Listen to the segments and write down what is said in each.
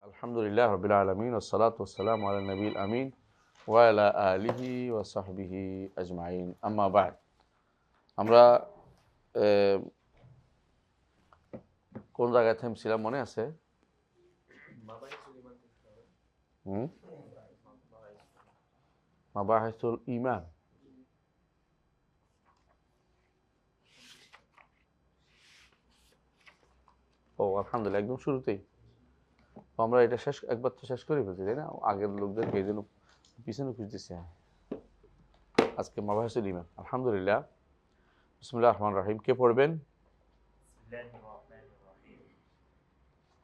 আলহামদুলিল্লাহ রাব্বিল আলামিন ওয়াসসালাতু ওয়াসসালামু আলা নবিয়িল আমিন ওয়া আলা আলিহি ওয়া সাহবিহি আজমাইন আম্মা বা'দ। আমরা কোন জায়গায় থেমেছিলাম মনে আছে? হুম, মাবাহিসুল ঈমান। আলহামদুলিল্লাহ, একদম শুরুতেই আমরা এটা একবার তো শেষ করে ফেলছি, তাই না? আগের লোকদেরকে এই জন্য পিছনে খুঁজতেছি। আজকে মাবাহিসুল ঈমান। আলহামদুলিল্লাহ, বিসমিল্লাহির রহমানির রহিম। কে পড়বেন? বিসমিল্লাহির রহমানির রহিম।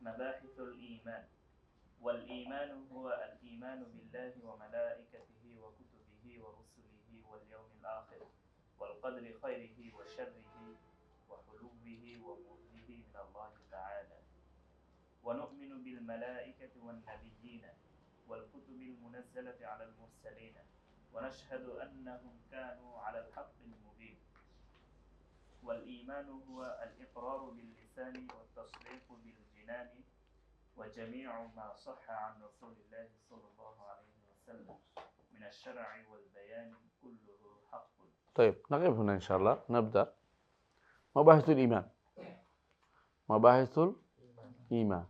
মাবাহিসুল ঈমান। والإيمان هو الإيمان بالله وملائكته وكتبه ورسله واليوم الآخر والقدر خيره وشره وحلوه ومره من الله تعالى. ونؤمن بالملائكة والنبيين والكتب المنزلة على المرسلين ونشهد أنهم كانوا على الحق المبين. والإيمان هو الإقرار باللسان والتصديق بالجنان وجميع ما صح عن رسول الله صلى الله عليه وسلم من الشرع والبيان كله حق. طيب نقف هنا إن شاء الله، نبدأ مباحث الإيمان। মাবাহিসুল ঈমান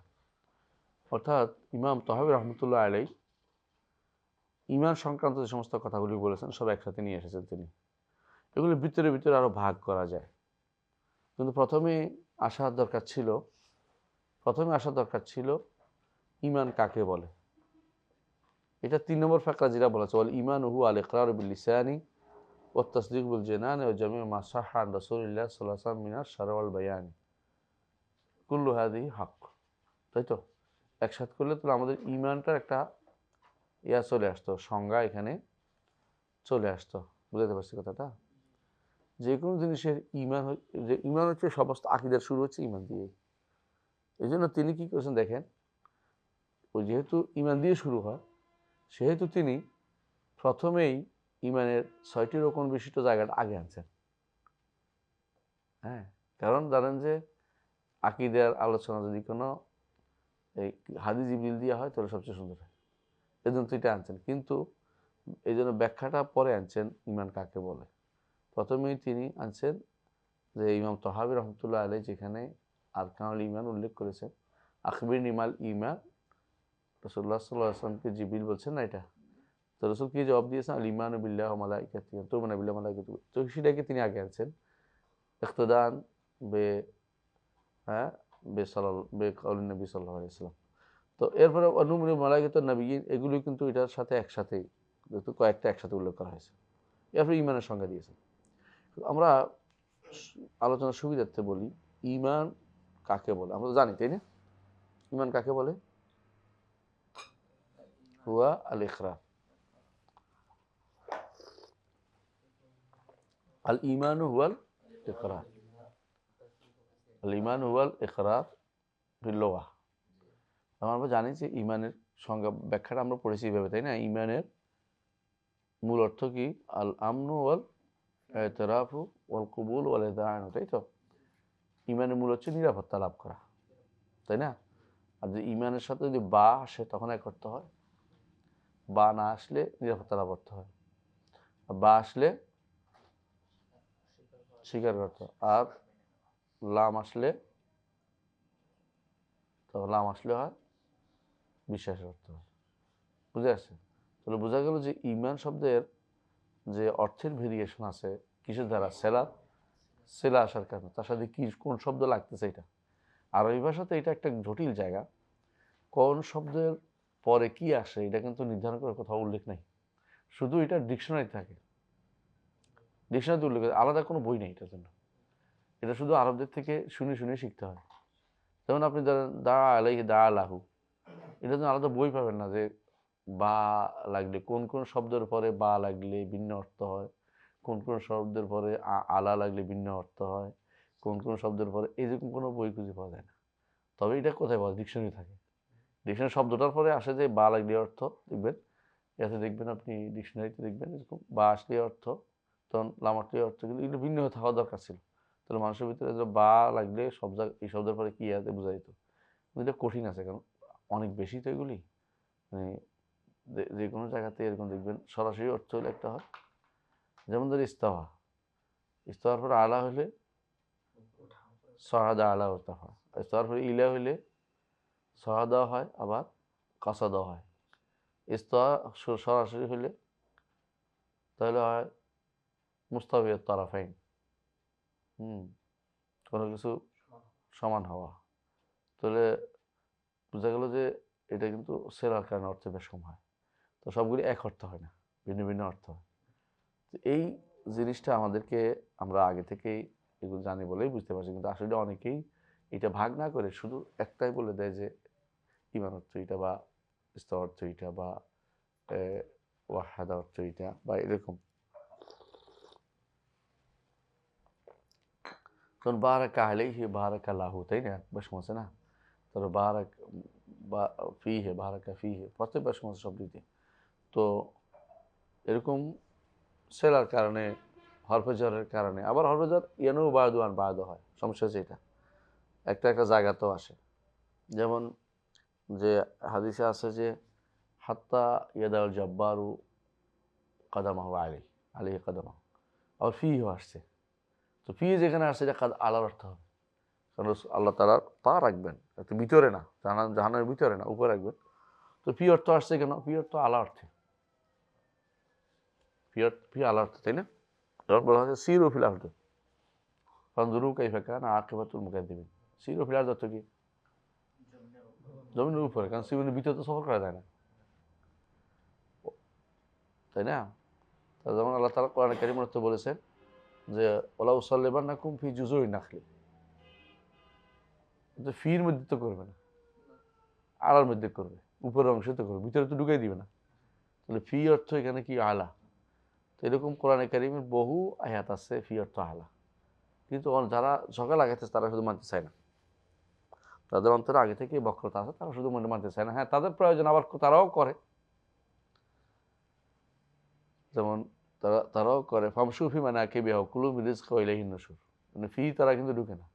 অর্থাৎ ইমাম তাহাবী রহমতুল্লাহ আলাইহি ঈমান সংক্রান্ত যে সমস্ত কথাগুলি বলেছেন সব একসাথে নিয়ে এসেছেন তিনি। এগুলি ভিতরে ভিতরে আরো ভাগ করা যায়, কিন্তু প্রথমে আসা দরকার ছিল ঈমান কাকে বলে। এটা 3 নম্বর ফাকরা যেটা বলা আছে, ওয়াল ঈমানু হুয়া আল ইকরারু বিল লিসানি ওয়াত তাসদীক বিল জানানি ওয়া জামিউ মা সাহহা আন রাসূলিল্লাহ সাল্লাল্লাহু আলাইহি ওয়াসাল্লাম মিনাশ শারঈ ওয়াল বায়ানি কুল্লু হাযিহি হক। তাই তো? একসাথে করলে তো আমাদের ঈমানটার একটা চলে আসতো, সংজ্ঞা এখানে চলে আসতো। বুঝতে পারছি কথাটা? যে কোনো জিনিসের ঈমান হচ্ছে সমস্ত আকীদার শুরু হচ্ছে ঈমান দিয়ে। এই জন্য তিনি কি করেছেন দেখেন, ওই যেহেতু ঈমান দিয়ে শুরু হয় সেহেতু তিনি প্রথমেই ঈমানের 6টি রকম বিশিষ্ট জায়গাটা আগে আনছেন। হ্যাঁ, কারণ জানেন যে আকীদার আলোচনা যদি কোনো এই হাদিস জিবরিল দিয়ে হয় তাহলে সবচেয়ে সুন্দর হয়। এই জন্য এটা আনছেন, কিন্তু এই জন্য ব্যাখ্যাটা পরে আনছেন ঈমান কাকে বলে। প্রথমেই তিনি আনছেন যে ইমাম তাহাবী রহমতুল্লাহ আলাইহি যেখানে আরকানুল ঈমান উল্লেখ করেছেন, আখবিরনি মাল ঈমান, রাসূলুল্লাহ সাল্লাল্লাহু আলাইহি ওয়াসাল্লামকে জিবরিল বলছেন না এটা, তো রাসূল কি জবাব দিয়েছেন? আল ঈমানু বিল্লাহি ওয়া মালাইকাতিহি তু'মিনু বিল্লাহি ওয়া মালাইকাতিহি। তো সেটাকে তিনি আগে আনছেন ইক্তিদান বে হ্যাঁ বে কাউলিন নবী সাল্লাল্লাহু আলাইহি ওয়াসাল্লাম। তো এরপরে অনুমিনু মালাইকাতুন নবিয়্যিন, এগুলো কিন্তু এটার সাথে একসাথেই, যেহেতু কয়েকটা একসাথে উল্লেখ করা হয়েছে। এরপরে ঈমানের সংজ্ঞা দিয়েছেন। আমরা আলোচনার সুবিধার্থে বলি ঈমান কাকে বলে। আমরা তো জানি, তাই না? ঈমান কাকে বলে? হুয়া আল ইকরার। আল ঈমানু হুয়াল ইকরার। আল ঈমানু হুয়াল ইকরার ফিল লুগাহ। আমরা জানি যে ঈমানের সংজ্ঞা ব্যাখ্যাটা আমরা পড়েছি এইভাবে, তাই না? ঈমানের মূল অর্থ কি? আল আমনু ওয়াল ইতিরাফু ওয়াল কবুল ওয়াল ইযআনু, তাই তো? ঈমানের মূল হচ্ছে নিরাপত্তা লাভ করা, তাই না? আর যদি ঈমানের সাথে যদি বা আসে তখন এক করতে হয়, বা না আসলে নিরাপত্তা লাভ করতে হয়, বা আসলে স্বীকার করতে হয়, আর লাম আসলে তখন লাম আসলে হয় বিশ্বাস করতে হয়। বুঝে আসছে? তাহলে বোঝা গেল যে ঈমান শব্দের যে অর্থের ভেরিয়েশন আছে কিসের দ্বারা? সেলা আসার কারণে তার সাথে কি কোন শব্দ লাগতেছে এটা। আরবি ভাষাতে এটা একটা জটিল জায়গা, কোন শব্দের পরে কি আসে এটা কিন্তু নির্ধারণ করার কোথাও উল্লেখ নাই। শুধু এটা ডিকশনারি থাকে, ডিকশনারিতে উল্লেখ, আলাদা কোনো বই নেই এটার জন্য। এটা শুধু আরবদের থেকে শুনে শুনে শিখতে হয়। যেমন আপনি ধরেন দা আলাইহি দা আলাহু, এটার জন্য আলাদা বই পাবেন না যে বা লাগলে কোন কোন শব্দের পরে বা লাগলে ভিন্ন অর্থ হয়, কোন কোন শব্দের পরে আলা লাগলে ভিন্ন অর্থ হয়, কোন কোন শব্দের পরে এরকম কোনো বই খুঁজে পাওয়া যায় না। তবে এটা কোথায় পাওয়া? ডিকশনারি থাকে। ডিকশনারি শব্দটার পরে আসে যে বা লাগলে অর্থ, দেখবেন এতে দেখবেন আপনি ডিকশনারিতে দেখবেন এরকম বা আসলে অর্থ, তখন লামার্থে অর্থ, কিন্তু এগুলো ভিন্ন হয়ে থাকা দরকার ছিল। তাহলে মানুষের ভিতরে বা লাগলে এই শব্দের পরে কি আছে বোঝা যেত। কিন্তু এটা কঠিন আছে, কারণ অনেক বেশি তো এগুলি, মানে যে কোনো জায়গাতে এরকম দেখবেন সরাসরি অর্থ হলে একটা হয়, যেমন ধর ইস্তাওয়া, ইস্তাওয়ার পর আলা হলে সহাদা আলা ইরতাফা, ইস্তাওয়ার পর ইলা হলে সহাদা হয় আবার কাসাদা হয়। ইস্তাওয়া সরাসরি হলে তাহলে হয় মুস্তাবিয়াত তারাফাইন, কোনো কিছু সমান হওয়া। তাহলে বোঝা গেল যে এটা কিন্তু সেরার কারণে অর্থে বেশম হয়। তো সবগুলি এক অর্থ হয় না, ভিন্ন ভিন্ন অর্থ হয়। তো এই জিনিসটা আমাদেরকে, আমরা আগে থেকেই এগুলো জানি বলেই বুঝতে পারছি, কিন্তু আসলে অনেকেই এটা ভাগ না করে শুধু একটাই বলে দেয় যে ইমান অর্থ এটা, বা ইস্তা অর্থ এটা, বা ওয়াহাদা অর্থ এটা, বা এরকম। তখন বারাকা আলাইহি বারাকা লাহু, তাই না? বেশম আছে না? তারপর বারাক বা ফিহে, বারাকা ফিহে, প্রত্যেক বেশম আছে সব দিকে। তো এরকম সেলার কারণে, হরফেজরের কারণে, আবার হরফেজর ইয়ানু বাদু আর বাদ হয়। সমস্যা হচ্ছে এটা একটা একটা জায়গাতেও আসে। যেমন যে হাদিসে আছে যে হাত্তা ইয়াদাউল জব্বারু কাদামাহু আলী আলী কাদামাহু, আবার ফিও আসছে। তো ফি যেখানে আসছে এটা আলার অর্থ হবে, কারণ আল্লাহ তাআলা পা রাখবেন একটু ভিতরে না, জাহানের ভিতরে না, উপরে রাখবেন। তো ফি অর্থ আসছে কেন? ফি অর্থ আলা অর্থে, ফি আলা অর্থে, তাই না? যখন বলা হচ্ছে সিরু ফিল আরদি ফানজুরু কাইফা কানা আকিবাতুল মুকাদ্দিমিন, সিরু ফিল আরদি অর্থ কি? জমিনের উপরে, কারণ সিরুনের ভিতরে তো সফর করা যায় না, তাই না? তা যেমন আল্লাহ তাআলা কোরআনে কারীমের অর্থ বলেছেন যে ওলা উসাল্লিবান্নাকুম ফি জুজুরিন নাখলি, তো ফির মধ্যে তো করবে না, আলার মধ্যে করবে, উপরের অংশে তো করবে, ভিতরে তো ঢুকাই দিবে না। তাহলে ফি অর্থ এখানে কি? আলা। তো এরকম কোরআনে কারীমের বহু আয়াত আছে ফি অর্থ আলা, কিন্তু যারা ঝগড়া লাগাইতেছে তারা শুধু মানতে চায় না, তাদের অন্তরে আগে থেকে বক্রতা আছে, তারা শুধু মনে মানতে চায় না। হ্যাঁ, তাদের প্রয়োজন, আবার তারাও করে, যেমন তারাও করে ফামসুফি মানে আকে বিহাও কুলু বিদেশ কইলাহিন নসুর, মানে ফি তারা কিন্তু ঢুকে না,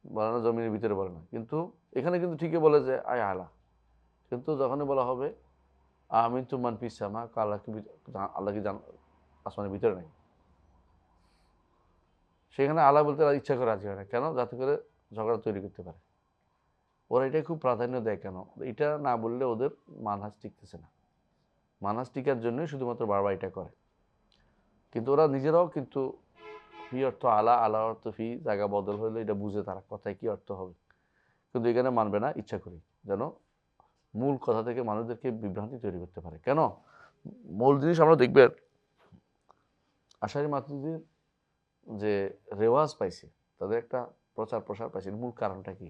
বলে না জমিনের ভিতরে বলে না, কিন্তু এখানে কিন্তু ঠিকই বলে যে আয় আলা। কিন্তু যখনই বলা হবে আমিন তুমান পিসামা, আল্লাহ কি, আল্লাহ কি আসমানের ভিতরে নাই, সেখানে আলা বলতে ইচ্ছা করে রাজি হয় না। কেন? যাতে করে ঝগড়া তৈরি করতে পারে। ওরা এটাই খুব প্রাধান্য দেয়। কেন? এটা না বললে ওদের মানহাজ টিকতেছে না, মানহাজ টিকার জন্যই শুধুমাত্র বারবার এটা করে। কিন্তু ওরা নিজেরাও কিন্তু ফি অর্থ আলা, আলা অর্থ ফি, জায়গা বদল হলে এটা বুঝে তারা কথায় কি অর্থ হবে, কিন্তু এখানে মানবে না ইচ্ছা করি, যেন মূল কথা থেকে মানুষদেরকে বিভ্রান্তি তৈরি করতে পারে। কেন? মূল জিনিস আমরা দেখবেন আশারি মাতুরিদির যে রেওয়াজ পাইছে, তাদের একটা প্রচার প্রসার পাইছে, মূল কারণটা কি?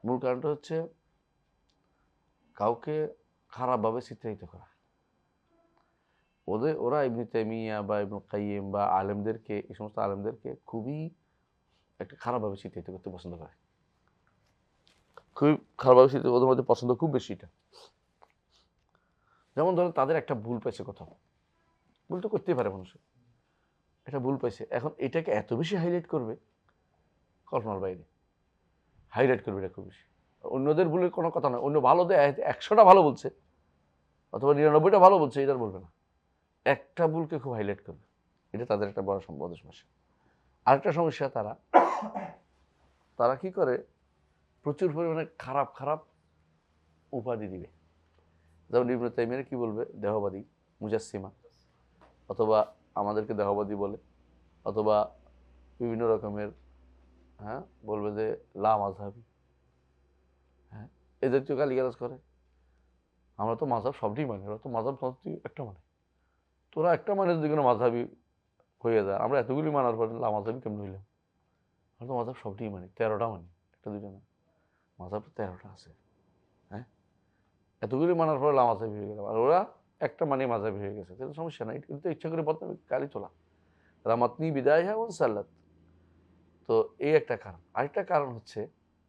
মূল কারণটা হচ্ছে কাউকে খারাপভাবে চিত্রায়িত করা। ওরা ইবনে তাইমিয়া বা ইবনে কাইয়িম বা আলেমদেরকে, এই সমস্ত আলেমদেরকে খুবই একটা খারাপভাবে চিত্রায়িত করতে পছন্দ করে, খুবই খারাপভাবে চিত্রায়িত, ওদের মধ্যে পছন্দ খুব বেশি এটা। যেমন ধরেন তাদের একটা ভুল পাইছে, কোথাও ভুল তো করতেই পারে মানুষের, এটা ভুল পাইছে, এখন এটাকে এত বেশি হাইলাইট করবে কল্পনার বাইরে, হাইলাইট করবে এটা খুব বেশি। অন্যদের ভুলের কোনো কথা নয়, অন্য ভালো দেয় 100টা ভালো বলছে অথবা 99টা ভালো বলছে, এটার বলবে না, একটা ভুলকে খুব হাইলাইট করবে। এটা তাদের একটা বড় সমস্যা। আরেকটা সমস্যা, তারা কি করে, প্রচুর পরিমাণে খারাপ খারাপ উপাধি দিবে। যেমন ইবনে তাইমিয়া কি বলবে? দেহবাদী, মুজাসসিমা, অথবা আমাদেরকে দেহবাদী বলে, অথবা বিভিন্ন রকমের, হ্যাঁ, বলবে যে লা মাযহাবী, হ্যাঁ, এই জাতীয় গালিগালাজ করে। আমরা তো মাযহাব সবটাই মানি, ওরা তো মাযহাব একটা মানে, তোরা একটা মানে যদি কোনো মাযহাবী হয়ে যায়, আমরা এতগুলি মানার পর লা মাযহাবী কেমন হইলাম? আমরা তো মাযহাব সবটাই মানি, 13টা মানি, একটা দুইটা না, মাযহাব 13টা আছে। হ্যাঁ, এতগুলি মানার পর লা মাযহাবী হয়ে গেলাম, আর ওরা একটা মানে মাযহাবী হয়ে গেছে। কিন্তু সমস্যা নাই, কিন্তু ইচ্ছা করে বদনামি গালি তোলা, রামাতনি বিদায় হ্যাঁ সাল্লাত। তো এই একটা কারণ। আরেকটা কারণ হচ্ছে,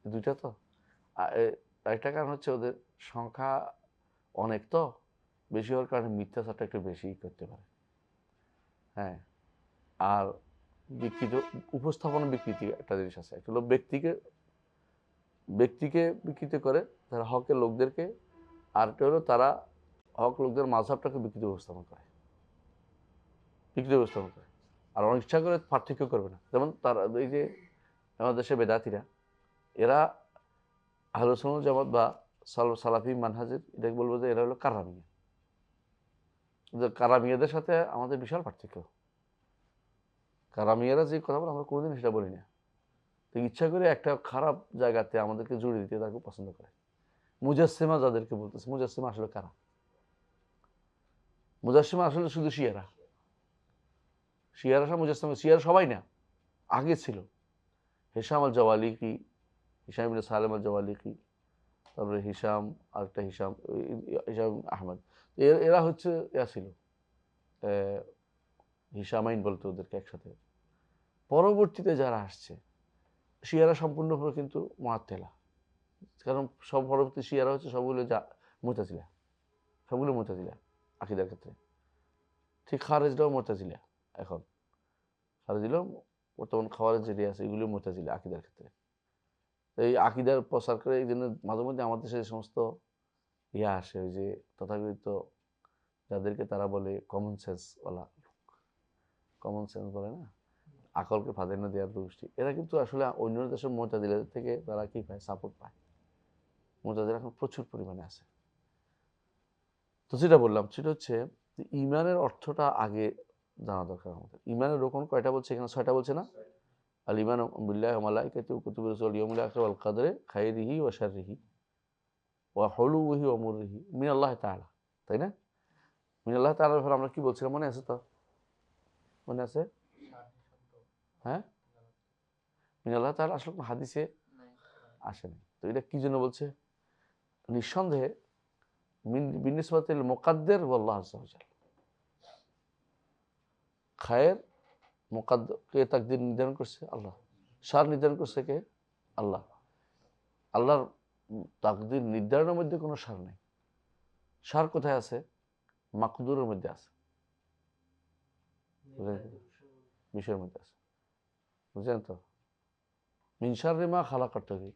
দুইটা তো, আরেকটা কারণ হচ্ছে ওদের সংখ্যা অনেক, তো বেশি হওয়ার কারণে মিথ্যাচারটা একটু বেশি করতে পারে। হ্যাঁ, আর বিকৃত উপস্থাপনা, বিকৃতি একটা জিনিস আছে, একটা হলো ব্যক্তিকে ব্যক্তিকে বিকৃত করে, তারা হকের লোকদেরকে, আর একটা হলো তারা হক লোকদের মাযহাবটাকে বিকৃত উপস্থাপন করে, আর অনেক ইচ্ছা করে পার্থক্য করবে না। যেমন তারা এই যে আমাদের দেশে বেদাতিরা, এরা আহলে সুন্নাত জামাত বা সালাফি মানহাজের, এটাকে বলবো যে এরা হলো কারামিয়া। কারামিয়াদের সাথে আমাদের বিশাল পার্থক্য। কারামিয়ারা যে কথা বলে আমরা কোনোদিন সেটা বলি না, তো ইচ্ছা করে একটা খারাপ জায়গাতে আমাদেরকে জুড়ে দিতে তাকে পছন্দ করে। মুজাসসিমা যাদেরকে বলতেছে, মুজাসসিমা আসলে কারা? মুজাসসিমা আসলে শুধু শিয়ারা, সব মুজাসসিমা, শিয়ারা সবাই না, আগে ছিল হিশাম আল জাওয়ালিকি, হিশাম ইবনে সালেম আল জাওয়ালিকি, তারপরে হিশাম, আরেকটা হিশাম, হিশাম আহমদ, এরা হচ্ছে ইয়া ছিল, হিশামাইন বলতো ওদেরকে একসাথে। পরবর্তীতে যারা আসছে শিয়ারা সম্পূর্ণভাবে কিন্তু মুআত্তিলা, কারণ সব পরবর্তী শিয়ারা হচ্ছে সবগুলো মুতাজিলা, সবগুলো মুতাজিলা আকীদার ক্ষেত্রে। ঠিক খারেজরাও মুতাজিলা, এখন খারেজিরাও বর্তমান খাওয়ারেজ যেটি আছে এগুলো মুতাজিলা আকীদার ক্ষেত্রে। এই আকীদার প্রচার করে এই জন্য মাঝে মধ্যে আমাদের দেশে সমস্ত ইয়া আসে, ওই যে তথাকথিত যাদেরকে তারা বলে কমন সেন্সওয়ালা, কমন সেন্স বলে না, আকলকে প্রাধান্য দেওয়ার গোষ্ঠী, এরা কিন্তু আসলে অন্য দেশের মুতাজিলাদের থেকে তারা কি পায়? সাপোর্ট পায়। মুতাজিলা এখন প্রচুর পরিমাণে আছে। তো যেটা বললাম সেটা হচ্ছে যে ইমানের অর্থটা আগে জানা দরকার আমাদের। ইমানের রোকন কয়টা বলছে এখানে? 6টা বলছে না? আল ঈমান বিল্লাহি ওয়া মালাইকাতিহি ওয়া কুতুবিহি ওয়া রুসুলিহি ওয়াল ইয়াউমিল আখির ওয়াল কদরি খাইরিহি ওয়া শাররিহি ওয়া হুলুহি ওয়া মুররিহি মিনাল্লাহি তাআলা, তাই না? মিনাল্লাহি তাআলার ব্যাপারে আমরা কি বলছিলাম মনে আছে তো? মনে আছে? হ্যাঁ, মিনাল্লাহি তাআলা আসলে হাদিসে আসেনি। তো এটা কি জন্য বলছে? নিঃসন্দেহে বিনিসবাতিল মুকাদ্দির ওয়াল্লাহু আযজা ওয়া জাল, খায়ের মুকাদ্দির কে তাকদীর নির্ধারণ করছে? আল্লাহ। শার নির্ধারণ করছে কে? আল্লাহ। আল্লাহর তাকদীর নির্ধারণের মধ্যে কোনো সার নেই। সার কোথায় আছে? মাকদুরের মধ্যে আছে, বিষয়ের মধ্যে আছে, বুঝলেন তো? মিন শাররি মা খালাক অর্থ কি?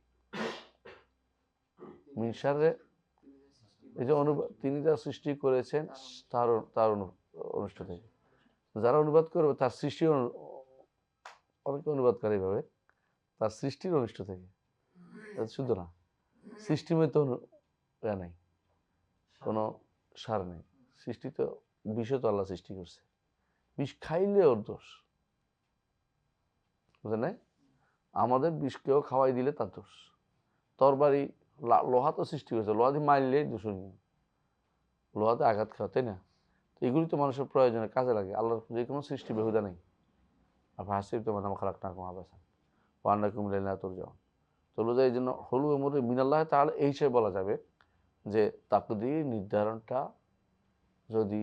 মিন শাররে, এই যে তিনি যা সৃষ্টি করেছেন তার অনুষ্ঠ থেকে, যারা অনুবাদ করবে তার সৃষ্টি, অনেকে অনুবাদ করে এইভাবে, তার সৃষ্টির অনিষ্ট থেকে, শুদ্ধ না। সৃষ্টির মধ্যে তো নাই, কোনো সার নেই। সৃষ্টি তো বিষ, তো আল্লাহ সৃষ্টি করছে, বিষ খাইলে ওর দোষ, বুঝলেন না? আমাদের বিষকেও খাওয়াই দিলে তার দোষ। তরবারি, লোহা তো সৃষ্টি করেছে, লোহা দিয়ে মারলেই দূষণীয়, লোহাতে আঘাত খাওয়া, তাই না? তো এগুলি তো মানুষের প্রয়োজনে কাজে লাগে। আল্লাহর যে কোনো সৃষ্টি বেহুদা নেই। আপনি হাসিব তো মানে খারাপ না কমা বেছেন ওয়ান্না কুমিল্লা তোর যাওয়া তো বোঝা। এই জন্য হলু এমরে মিনাল্লাহ তাহলে এই হিসেবে বলা যাবে যে তাকদীর নির্ধারণটা যদি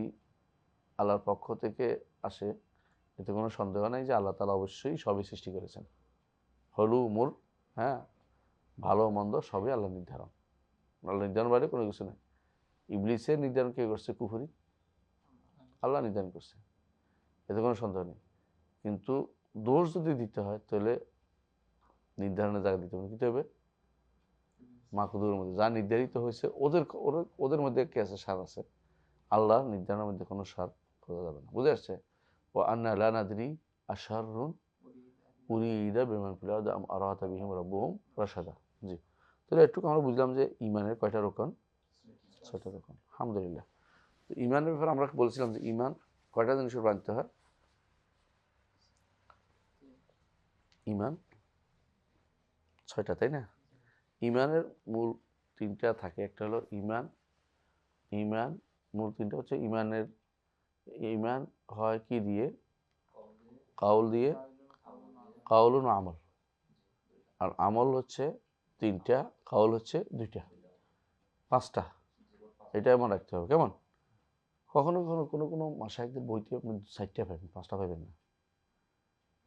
আল্লাহর পক্ষ থেকে আসে, এতে কোনো সন্দেহ নেই যে আল্লাহ তাআলা অবশ্যই সবই সৃষ্টি করেছেন। হলু উমর, হ্যাঁ, ভালো মন্দ সবই আল্লাহ নির্ধারণ। আল্লাহ নির্ধারণ বাইরে কোনো কিছু নেই। ইবলিসের নির্ধারণ কে করছে? কুফরি, আল্লাহ নির্ধারণ করছে, এতে কোনো সন্দেহ নেই। কিন্তু দোষ যদি দিতে হয় তাহলে নির্ধারণের জায়গা দিতে হবে, দিতে হবে মাকদুরের মধ্যে যা নির্ধারিত হয়েছে, ওদের মধ্যে কি আছে? সার আছে। আল্লাহ নির্ধারণের মধ্যে কোনো সার খোঁজা যাবে না, বুঝে আসছে? ও আন্না লা নাদরি আশাররুন উরিদা বিমান ফিল আরদি আম আরাদা বিহিম রাব্বুহুম রাশাদা। জি, তাহলে একটু আমরা বুঝলাম যে ঈমানের কয়টা রকম? 6টা রকম। আলহামদুলিল্লাহ। তো ঈমানের ব্যাপারে আমরা বলছিলাম যে ঈমান কয়টা জিনিসের মানতে হয়? ঈমান 6টা, তাই না? ঈমানের মূল 3টা থাকে। একটা হলো ঈমান মূল 3টা হচ্ছে ঈমান হয় কি দিয়ে? কাউল দিয়ে, কাউলুন আমল। আর আমল হচ্ছে 3টা, কাউল হচ্ছে 2টা, 5টা। এটা মনে রাখতে হবে। কেমন? কখনো কখনো কোনো মাশায়েখদের বইতে আপনি 4টা পাবেন, 5টা পাবেন না,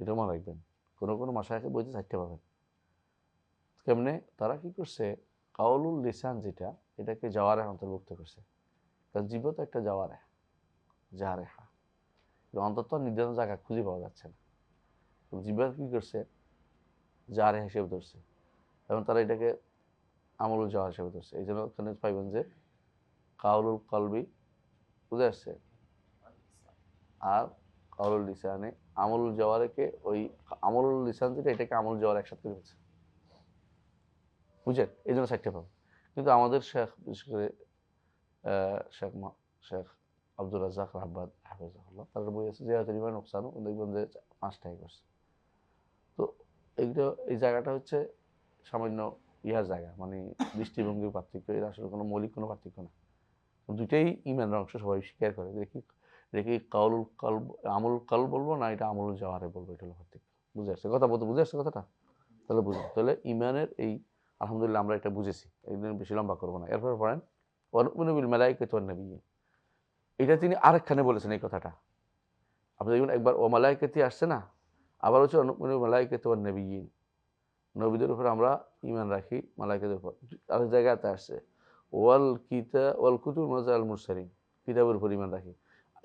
এটা মনে রাখবেন। কোনো মাশায়েখের বইতে 4টা পাবেন। কেমনে? তারা কি করছে? কাউলুল লিসান যেটা, এটাকে জাওয়ারে অন্তর্ভুক্ত করছে। কারণ জীব তো একটা জারেহা, অন্তত নির্ধারণ জায়গা খুঁজে পাওয়া যাচ্ছে না। জিব্বা কি করছে? জারেহা হিসেবে ধরছে, এবং তারা এটাকে আমলুল জাওয়ার হিসেবে ধরছে। এই জন্য ওখানে পাইবেন যে কাউলুল কলবি, বুঝে আসছে, আর কাউলুল লিসানে। আমলুল জাওয়ারকে ওই আমলুল লিসান যেটা, এটাকে আমলুল জাওয়ার একসাথে করে ফেলছে, বুঝলেন? এই জন্য 4টে পাবেন। কিন্তু আমাদের শেখ, বিশেষ করে শেখ শেখ আব্দুর রাজ্জাক রাব্বাদ হাফিজাহুল্লাহ, তার বই আছে জিয়ারাতুল ঈমান নুকসানু, দেখবেন যে 5টাই করছে। তো এইটা, এই জায়গাটা হচ্ছে সামান্য ইয়ার জায়গা, মানে দৃষ্টিভঙ্গির পার্থক্য, এর আসলে কোনো মৌলিক কোনো পার্থক্য না। দুইটাই ইমানের অংশ, সবাই স্বীকার করে। দেখি কাউলুল কলব, আমলুল কলব বলবো না এটা আমলুল জাওয়ারে বলবো, এটা হলো পার্থক্য। বুঝে আসছে কথা? বলতে বুঝে আসছে কথাটা? তাহলে বুঝুন, তাহলে ইমানের এই, আলহামদুলিল্লাহ আমরা এটা বুঝেছি, একদিন বেশি লম্বা করবো না। এরপর পড়েন ওয়ানুমিনু বিল মালাইকাতি ওয়ান নাবিয়্যিন। এটা তিনি আরেকখানে বলেছেন এই কথাটা। আপনি দেখবেন একবার ও মালাইকাতি আসছে না, আবার হচ্ছে ওয়ানুমিনু বিল মালাইকাতি ওয়ান নাবিয়্যিন, নবীদের উপর আমরা ঈমান রাখি, মালাইকাদের উপর। আরেক জায়গাতে আসছে ওয়াল কুতুব মুনাজ্জাল মুরসালিন, কিতাবের উপর ঈমান রাখি।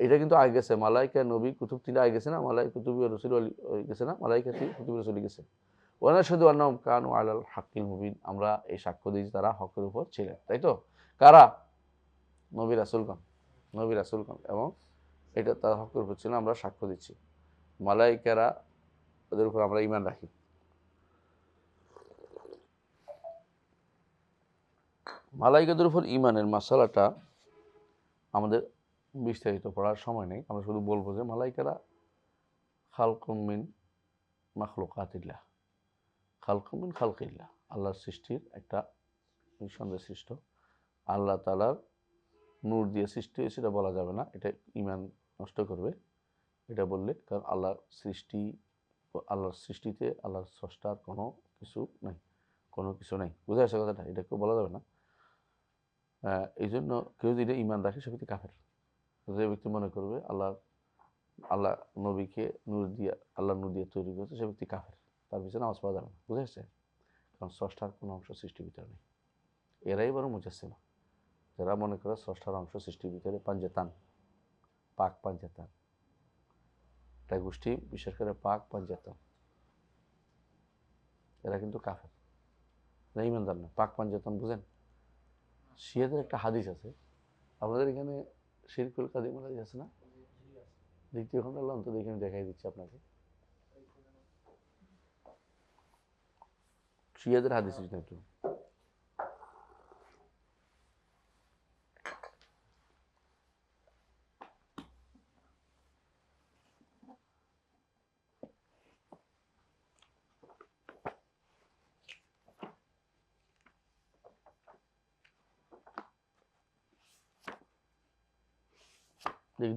এটা কিন্তু আগে গেছে, মালাইকা নবী কুতুব 3টা আগে গেছে না, কুতুবি ও রসুল গেছে না, মালাইকাতি কুতুবি রসুল গেছে। ওয়ানাশহাদু আন্নাহুম কানু আলাল হাক্কিল মুবিন, আমরা এই সাক্ষ্য দিই তারা হকের উপর ছিলেন, তাই তো? কারা? নবী রাসূলগণ, নবী রাসূলগণ, এবং এটা তার হকের উপর ছিল, আমরা সাক্ষ্য দিচ্ছি। মালাইকারা, ওদের উপর আমরা ঈমান রাখি। মালাইকাদের উপর ঈমানের মাসালাটা আমাদের বিস্তারিত পড়ার সময় নেই, আমরা শুধু বলবো যে মালাইকারা খালকুম মিন মাখলুকাতিল্লাহ, খালকুম মিন খালকিল্লাহ, আল্লাহর সৃষ্টির একটা নিঃসন্দেহে সৃষ্ট, আল্লাহ তাআলার নূর দিয়ে সৃষ্টি হয়েছে, এটা বলা যাবে না, এটা ঈমান নষ্ট করবে এটা বললে। কারণ আল্লাহর সৃষ্টিতে আল্লাহর স্রষ্টার কোনো কিছু নাই, কোনো কিছু নাই, বুঝে আসে কথাটা? এটা কেউ বলা যাবে না। এই জন্য কেউ যদি ঈমান রাখে সে ব্যক্তি কাফের। যে ব্যক্তি মনে করবে আল্লাহ নবীকে নূর দিয়ে, আল্লাহ নূর দিয়ে তৈরি করেছে, সে ব্যক্তি কাফের, তার পিছনে নামাজ পড়া যাবে না, বুঝে আসছে? কারণ স্রষ্টার কোনো অংশ সৃষ্টির ভিতরে নেই। এরাই বরং মুজাসসিমা, যারা মনে করে স্রষ্টার অংশ সৃষ্টির ভিতরে, পাঞ্জেতান, পাক পাঞ্জেতান, একটা গোষ্ঠী বিশেষ করে পাক পাঞ্জেতান, এরা কিন্তু কাফের, না ঈমানদার না। পাক পাঞ্জেতান বুঝেন? শিয়াদের একটা হাদিস আছে, আপনাদের এখানে শিরকুল কাদিম হাদিস আছে না? দ্বিতীয় খন্ড আল্লাহ অন্তত দেখে আমি দেখাই দিচ্ছি আপনাকে। শিয়াদের হাদিস একটু দেখি,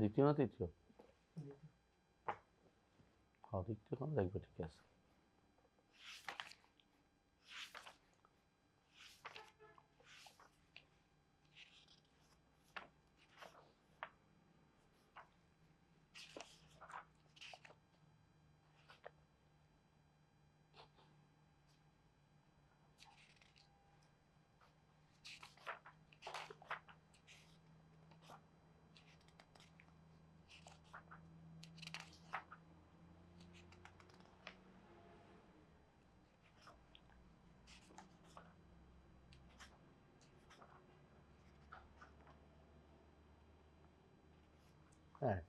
দ্বিতীয় না তৃতীয়? হ্যাঁ, দ্বিতীয় খন্ড দেখবে, ঠিক আছে। হ্যাঁ,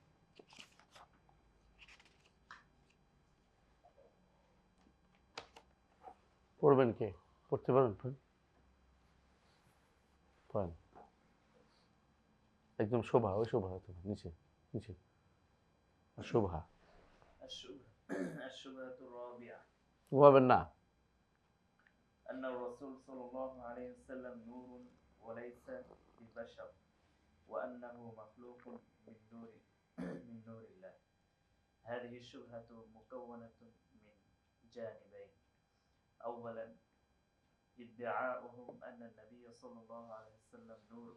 পড়বেন কে? পড়তে পারেন? পড়েন। একদম শোভা, ওই শোভা হয়তো নিচে, নিচে শোভা। الشبهة الرابعة ঘুমাবেন না? أن الرسول صلى الله عليه وسلم نور وليس ببشر وأنه مخلوق من نور الله. هذه الشبهة مكونة من جانبين. أولا ادعاؤهم أن النبي صلى الله عليه وسلم نور.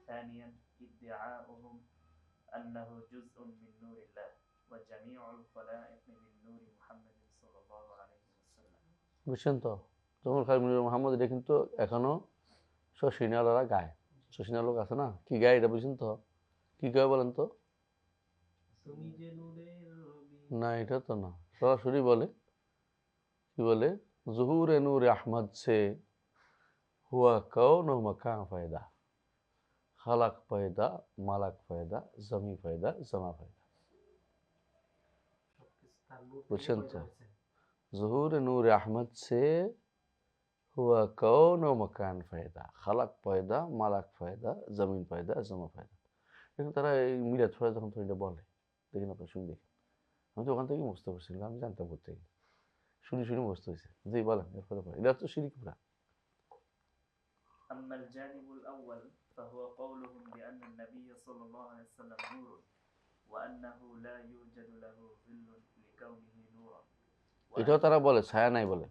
ثانيا ادعاؤهم أنه جزء من نور الله وجميع الخلائق من نور محمد صلى الله عليه وسلم. বুঝছেন তো? যখন খালিদ মোহাম্মদ, এটা কিন্তু এখনো শশিনালারা গায়, শশিনা লোক আছে না, কি গায় এটা বুঝছেন তো? কি গায় বলেন তো? না, এটা তো না, সরাসরি বলে, কি বলে? জুহুরে নূরে আহমদ সে হুয়া কাউনু মাকান ফায়দা, খালাক ফায়দা, মালাক ফায়দা, জমি ফায়দা, জমা ফায়দা। বুঝছেন তো? ज़ुहूर नूर अहमद से हुआ कौन व मकान फायदा, খালাক ফায়দা, মালাক ফায়দা, জমিন ফায়দা, জমা ফায়দা। কিন্তু তারা এই মিলাদ ফায়দা যখন তো এটা বলে, দেখেন আপনি শুনে দেখেন। আমি তো ওখান থেকেই মুখস্থ করছিলাম, আমি জানতাম কোথেকে। শুনে শুনে মুখস্থ হয়েছে। জি বলেন, এরপরে বলেন। এটা তো শিরিক পুরা। أما الجانب الأول فهو قولهم بأن النبي صلى الله عليه وسلم نور وأنه لا يوجد له ظل لكونه نورا এটাও তারা বলে, ছায়া নাই বলে।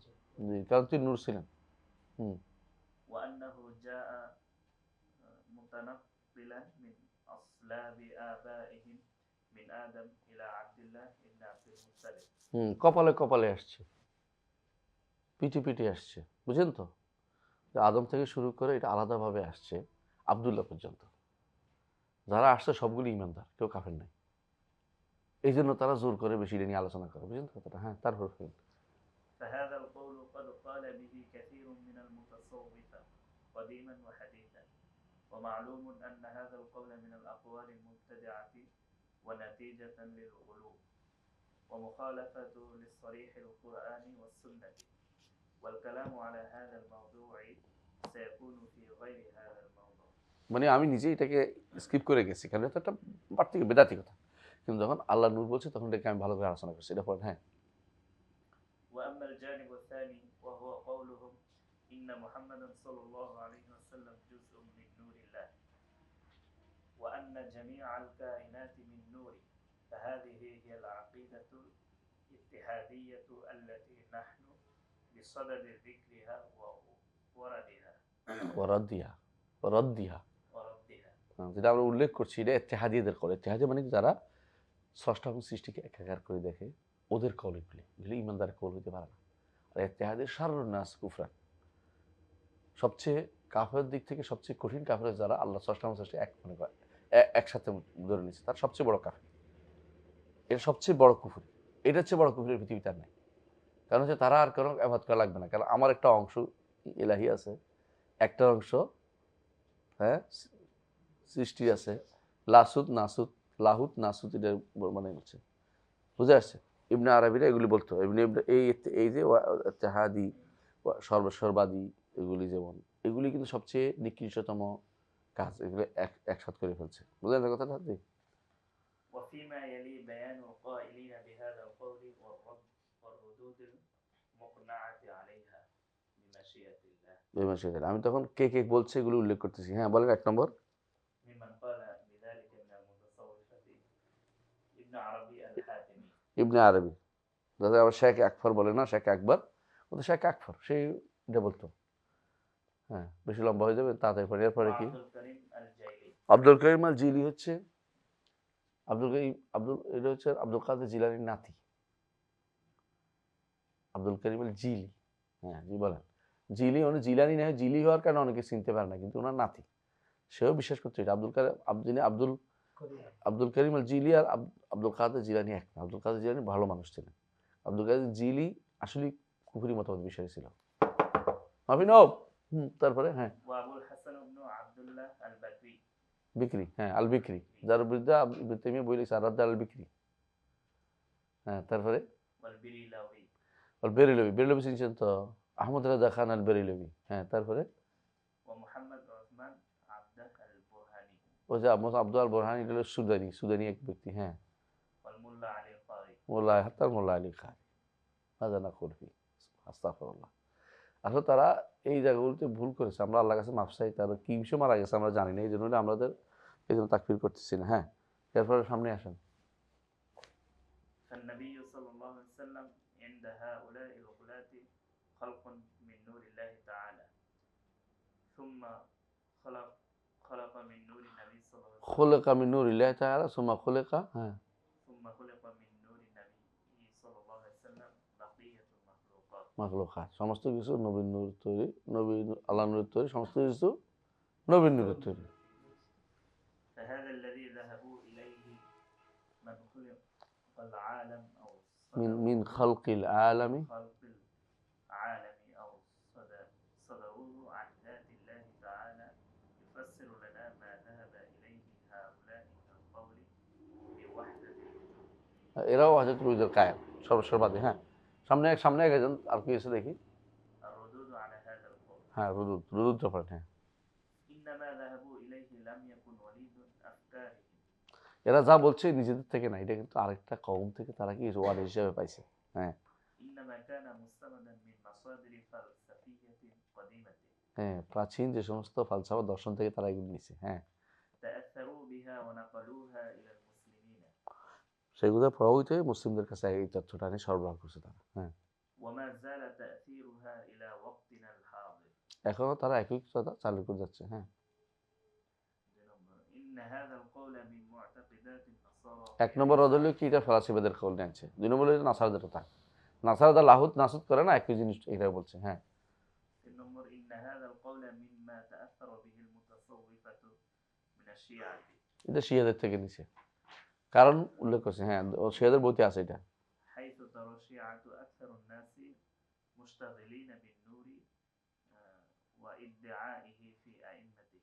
জি, কারণ তিনি নূর ছিলেন। হুম। وأنه جاء متنقلا من أصلاب آبائهم من آدم إلى عبد الله بن عبد المطلب। কপালে কপালে আসছে, পিঠে পিঠে আসছে, বুঝেন তো? আদম থেকে শুরু করে এটা আলাদাভাবে আসছে আব্দুল্লাহ পর্যন্ত। যারা আসছে সবগুলি ইমানদার, কেউ কাফের নাই। এই জন্য তারা জোর করে বেশি এটা নিয়ে আলোচনা করে, বুঝেন তো কথাটা? হ্যাঁ, তারপর فهذا القول قد قال به كثير من المتصوفة قديما وحديثا ومعلوم أن هذا القول من الأقوال المبتدعة ونتيجة للغلو ومخالفة للصريح القرآن والسنة والكلام على هذا الموضوع سيكون في غير هذا الموضوع। মানে আমি নিজে এটাকে স্কিপ করে গেছি, কারণ এটা একটা পার্থক্য বেদাতি কথা। কিন্তু যখন আল্লাহ নূর বলছে তখন এটাকে আমি ভালো করে আলোচনা করছি। এটা পরে হ্যাঁ। وأما الجانب الثاني وهو قولهم إن محمدا صلى الله عليه وسلم جزء من نور الله وأن جميع الكائنات من نوره فهذه هي العقيدة الاتحادية التي نحن بصدد ذكرها وردها ওয়ারাদ্দিহা, ওয়ারাদ্দিহা, যেটা আমরা উল্লেখ করছি, এটা ইত্তেহাদিয়াদের কল। ইত্তেহাদি মানে যারা স্রষ্টা এবং সৃষ্টিকে একাকার করে দেখে, ওদের কল এগুলি। এগুলি ইমানদারের কল হইতে পারে না। আর ইত্তেহাদের শাররুন নাস কুফরান, সবচেয়ে কাফের দিক থেকে সবচেয়ে কঠিন কাফের যারা আল্লাহ স্রষ্টা এবং সৃষ্টি এক মনে করে, একসাথে ধরে নিচ্ছে, তার সবচেয়ে বড় কাফের। এটা সবচেয়ে বড় কুফরি। এটা হচ্ছে বড় কুফরের পৃথিবীতে আর নাই। কারণ হচ্ছে তারা আর কোনো আবাদ করা লাগবে না, কারণ আমার একটা অংশ ইলাহি আছে, একটা অংশ হ্যাঁ সৃষ্টি আছে, লাসুত নাসুত, লাহুত নাসুত, এটা মানে হচ্ছে বুঝে আসছে। ইবনে আরবিরা এগুলি বলতো, এই যে ইত্তেহাদি, সর্বসর্বাদি, এগুলি যেমন, এগুলি কিন্তু সবচেয়ে নিকৃষ্টতম কাজ, এগুলো একসাথ করে ফেলছে। বুঝে যাচ্ছে কথাটা? وفيما يلي بيان القائلين بهذا القول والردود المقنعة عليها بمشيئة الله। আমি তখন কে কে বলছে এগুলো উল্লেখ করতেছি। হ্যাঁ বলেন। এক নম্বর, ممن قال بذلك من المتصوفة ابن عربي الحاتمي। ইবনে আরবি, যাতে আবার শেখ আকবর বলে না, শেখ আকবর, ও তো শেখ আকবর, সেই এটা বলতো। হ্যাঁ, বেশি লম্বা হয়ে যাবে তাড়াতাড়ি পরে। এরপরে কি? আব্দুল করিম আল জিলি হচ্ছে এটা হচ্ছে আব্দুল কাদের জিলানির নাতি, আব্দুল করিম আল জিলি। হ্যাঁ জি বলেন। জিলি মানে জিলানি না, জিলি হওয়ার কারণে অনেকে চিনতে পারে না, কিন্তু ওনার নাতি, সেও বিশ্বাস করছে এটা। আব্দুল করিম আল জিলি আর আব্দুল কাদের জিলানি এক না। আব্দুল কাদের জিলানি ভালো মানুষ ছিলেন। আব্দুল কাদের জিলি আসলে কুফরি মতবাদ বিষয় ছিল। অভিনব। তারপরে হ্যাঁ, আবুল হাসান ইবনে আব্দুল্লাহ আল বাকরি, বিক্রি, হ্যাঁ আল বিক্রি, যার বিরুদ্ধে ইবনে তাইমিয়া বই লিখেছে আর-রাদ আল বিক্রি। হ্যাঁ তারপরে বেরেলভি, বেরেলভি চিনছেন তো, আহমদ রাজা খান আল বেরেলভি। হ্যাঁ তারপরে ও যে আব্দুল আল বোরহানি, এটা হলো সুদানি এক ব্যক্তি। হ্যাঁ, মোল্লা হাত্তার মোল্লা আলী খান, হাজানা কুরফি, আস্তাগফিরুল্লাহ। আসলে তারা এই জায়গাগুলোতে ভুল করেছে, আমরা আল্লাহর কাছে মাফ চাই। তারা কি বিষয় মারা গেছে আমরা জানি না, এই জন্য আমাদের এই জন্য তাকফির করতেছি না। হ্যাঁ, এরপরে সামনে আসেন। فالنبي صلى الله عليه وسلم عند هؤلاء الغلاة خلق من نور الله تعالى ثم خلق من نور النبي صلى الله عليه وسلم خلق من نور الله تعالى ثم خلق من نور النبي صلى الله عليه وسلم بقية المخلوقات। মাখলুকাত, সমস্ত কিছু নবীর নূর তৈরি, নবী আল্লাহ নূরের তৈরি, সমস্ত কিছু নবীর নূরের তৈরি। فهذا الذي ذهبوا إليه من خلق العالم أو من خلق العالم أو صدروه عن ذات এরাও হজরত রুজুর কায়েম সর্বসর্বাদী। হ্যাঁ, সামনে এক একজন আর কি এসে দেখি। الردود على هذا القول হ্যাঁ, রুদুরটা পড়েন। হ্যাঁ, إنما ذهبوا إليه لم يكن وليد أفكارهم এরা যা বলছে নিজেদের থেকে না, এটা কিন্তু আরেকটা কওম থেকে তারা কি ওয়ার্ড হিসেবে পাইছে। হ্যাঁ إنما كان مستمدا من مصادر فلسفية قديمة হ্যাঁ, প্রাচীন যে সমস্ত ফালসাফা দর্শন থেকে তারা এগুলো নিছে। হ্যাঁ, تأثروا بها ونقلوها إلى المسلمين সেগুলো প্রভাবিত হয়ে মুসলিমদের কাছে এই তথ্যটা নিয়ে সরবরাহ করছে তারা। হ্যাঁ, وما زال تأثيرها إلى وقتنا الحاضر এখনো তারা একই কথা চালু করে যাচ্ছে। হ্যাঁ, إن هذا القول من معتقدات النصارى এক নম্বর রদ হলো কি, এটা ফরাসিবাদের কল নিয়েছে। দুই নম্বর হলো নাসারাদের কথা। নাসারাদা লাহুত নাসুদ করে না, একই জিনিস এটা বলছে। হ্যাঁ, إن هذا القول مما تأثر به المتصوفة من الشيعة এটা শিয়াদের থেকে নিছে, কারণ উল্লেখ করছে। হ্যাঁ, শিয়াদের বইতে আছে এটা। حيث ترى الشيعة أكثر الناس مشتغلين بالنور وادعائه في أئمتهم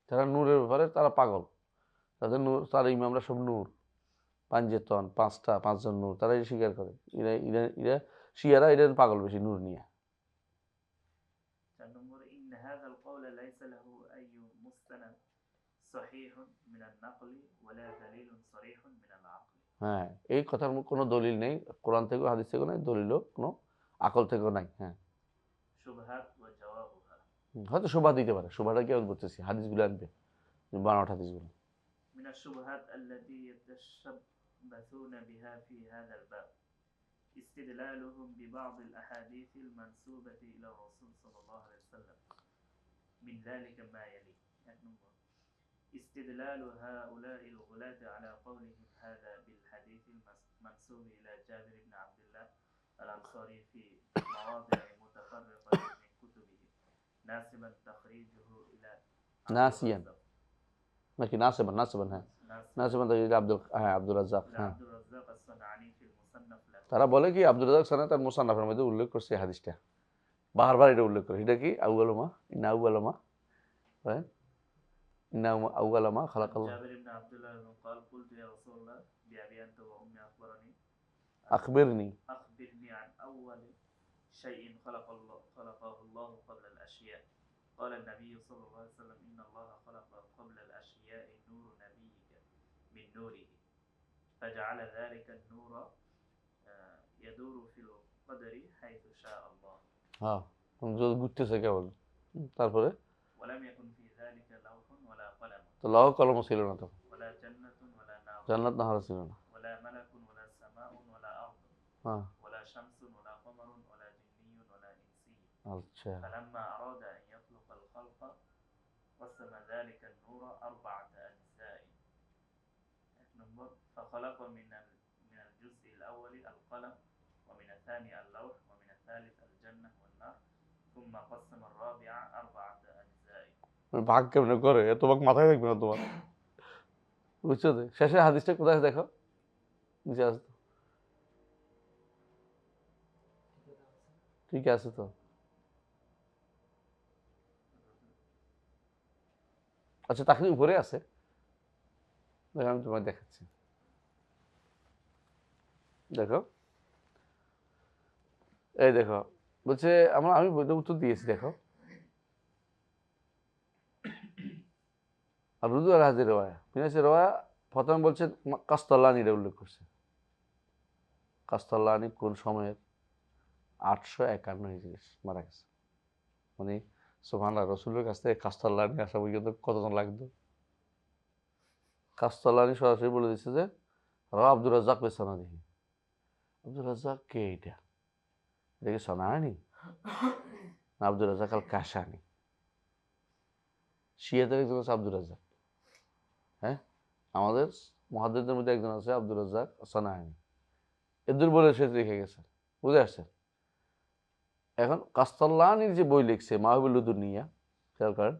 তারা নূরের ব্যাপারে তারা পাগল। তাদের নূর, তার ইমামরা সব নূর, পাঁচজন পাঁচজন নূর, তারা এটা স্বীকার করে। এরা শিয়ারা এদের পাগল বেশি নূর নিয়ে। إن هذا القول ليس له أي مستند صحيح من النقل ولا دليل صريح من العقل হ্যাঁ, এই কথার কোনো দলিল নেই, কোরআন থেকেও হাদিস থেকেও নাই, দলিলও কোনো আকল থেকেও নাই। হ্যাঁ, شبهات وجوابها হয়তো শোভা দিতে পারে, শোভাটা কি আমি বলতেছি, হাদিসগুলো আনবে, বানাওয়াট হাদিসগুলো। من الشبهات التي يتشبثون بها في هذا الباب استدلالهم ببعض الأحاديث المنسوبة إلى الرسول صلى الله عليه وسلم من ذلك ما يلي استدلال هؤلاء الغلاة على قولهم هذا بالحديث المنسوب إلى جابر بن عبد الله الأنصاري في مواضع متفرقة من كتبه ناسبا تخريجه إلى নাসিয়ান নাকি নাসিবান। হ্যাঁ, নাসিবান আব্দুর রাজ্জাক। হ্যাঁ, عبد الرزاق الصنعاني في المصنف له তারা বলে কি আব্দুর রাজ্জাক সানা তার মুসান্নাফের মধ্যে উল্লেখ করছে এই হাদিসটা, বারবার এটা উল্লেখ করে। এটা কি আউয়ালুমা ইন্না আউয়ালুমা ইন্না আউয়ালুমা খালাকাল্লাহ। جابر بن عبد الله قال قلت يا رسول الله بأبي أنت وأمي আখবিরনি أخبرني عن أول شيء خلقه الله قبل الأشياء قال النبي صلى الله عليه وسلم إن الله خلق قبل الأشياء نور نبيك من نوره فجعل ذلك النور يدور في القدر حيث شاء الله হ্যাঁ, ঘুরতেছে কেবল। তারপরে ولم يكن في ذلك لوح ولا قلم তো লৌহ কলম ছিল না, তখন ولا جنة ولا نار জান্নাত নাহার ছিল না। ولا ملك ولا سماء ولا أرض হ্যাঁ, ولا شمس ولا قمر ولا جني ولا إنسي আচ্ছা। فلما أراد أن يخلق الخلق قسم ذلك النور أربعة أجزاء فخلق من الجزء الأول القلم ومن الثاني اللوح ومن الثالث الجنة والنار ثم قسم الرابع أربعة أجزاء ভাগ কেমনে করে, তোমাকে মাথায় থাকবে না তোমার, বুঝছো তো? শেষের হাদিসটা কোথায় আছে দেখো, নিচে আছে তো, ঠিক আছে তো। আচ্ছা, তাকে উপরে আছে, দেখো আমি তোমাকে দেখাচ্ছি। দেখো, এই দেখো, বলছে আমি উত্তর দিয়েছি। দেখো, আর রুদু আল হাজির রওয়া বিনাশে রওয়া প্রথমে বলছে কাস্তাল্লানিরা উল্লেখ করছে। কাস্তাল্লানি কোন সময়ের 851 হিজরি মারা গেছে। মানে সুবহানাল্লাহ, রসুলের কাছ থেকে কাস্তাল্লানি আসা পর্যন্ত কতজন লাগতো? কাস্তাল্লানি সরাসরি বলে দিচ্ছে যে আব্দুর রাজ্জাক বেসানাদিহি। আব্দুর রাজ্জাক কে? এটা কি সনাআনি না আব্দুর রাজ্জাক আল কাশানি? শিয়াদের একজন আছে আব্দুর রাজ্জাক। হ্যাঁ, আমাদের মুহাদ্দিসদের মধ্যে একজন আছে আব্দুর রাজ্জাক সনাআনি। এদের বলে সে লিখে গেছে, বুঝে আসছে? এখন কাস্তাল্লানির যে বই লিখছে মাহবুবুল দুনিয়া, খেয়াল করেন,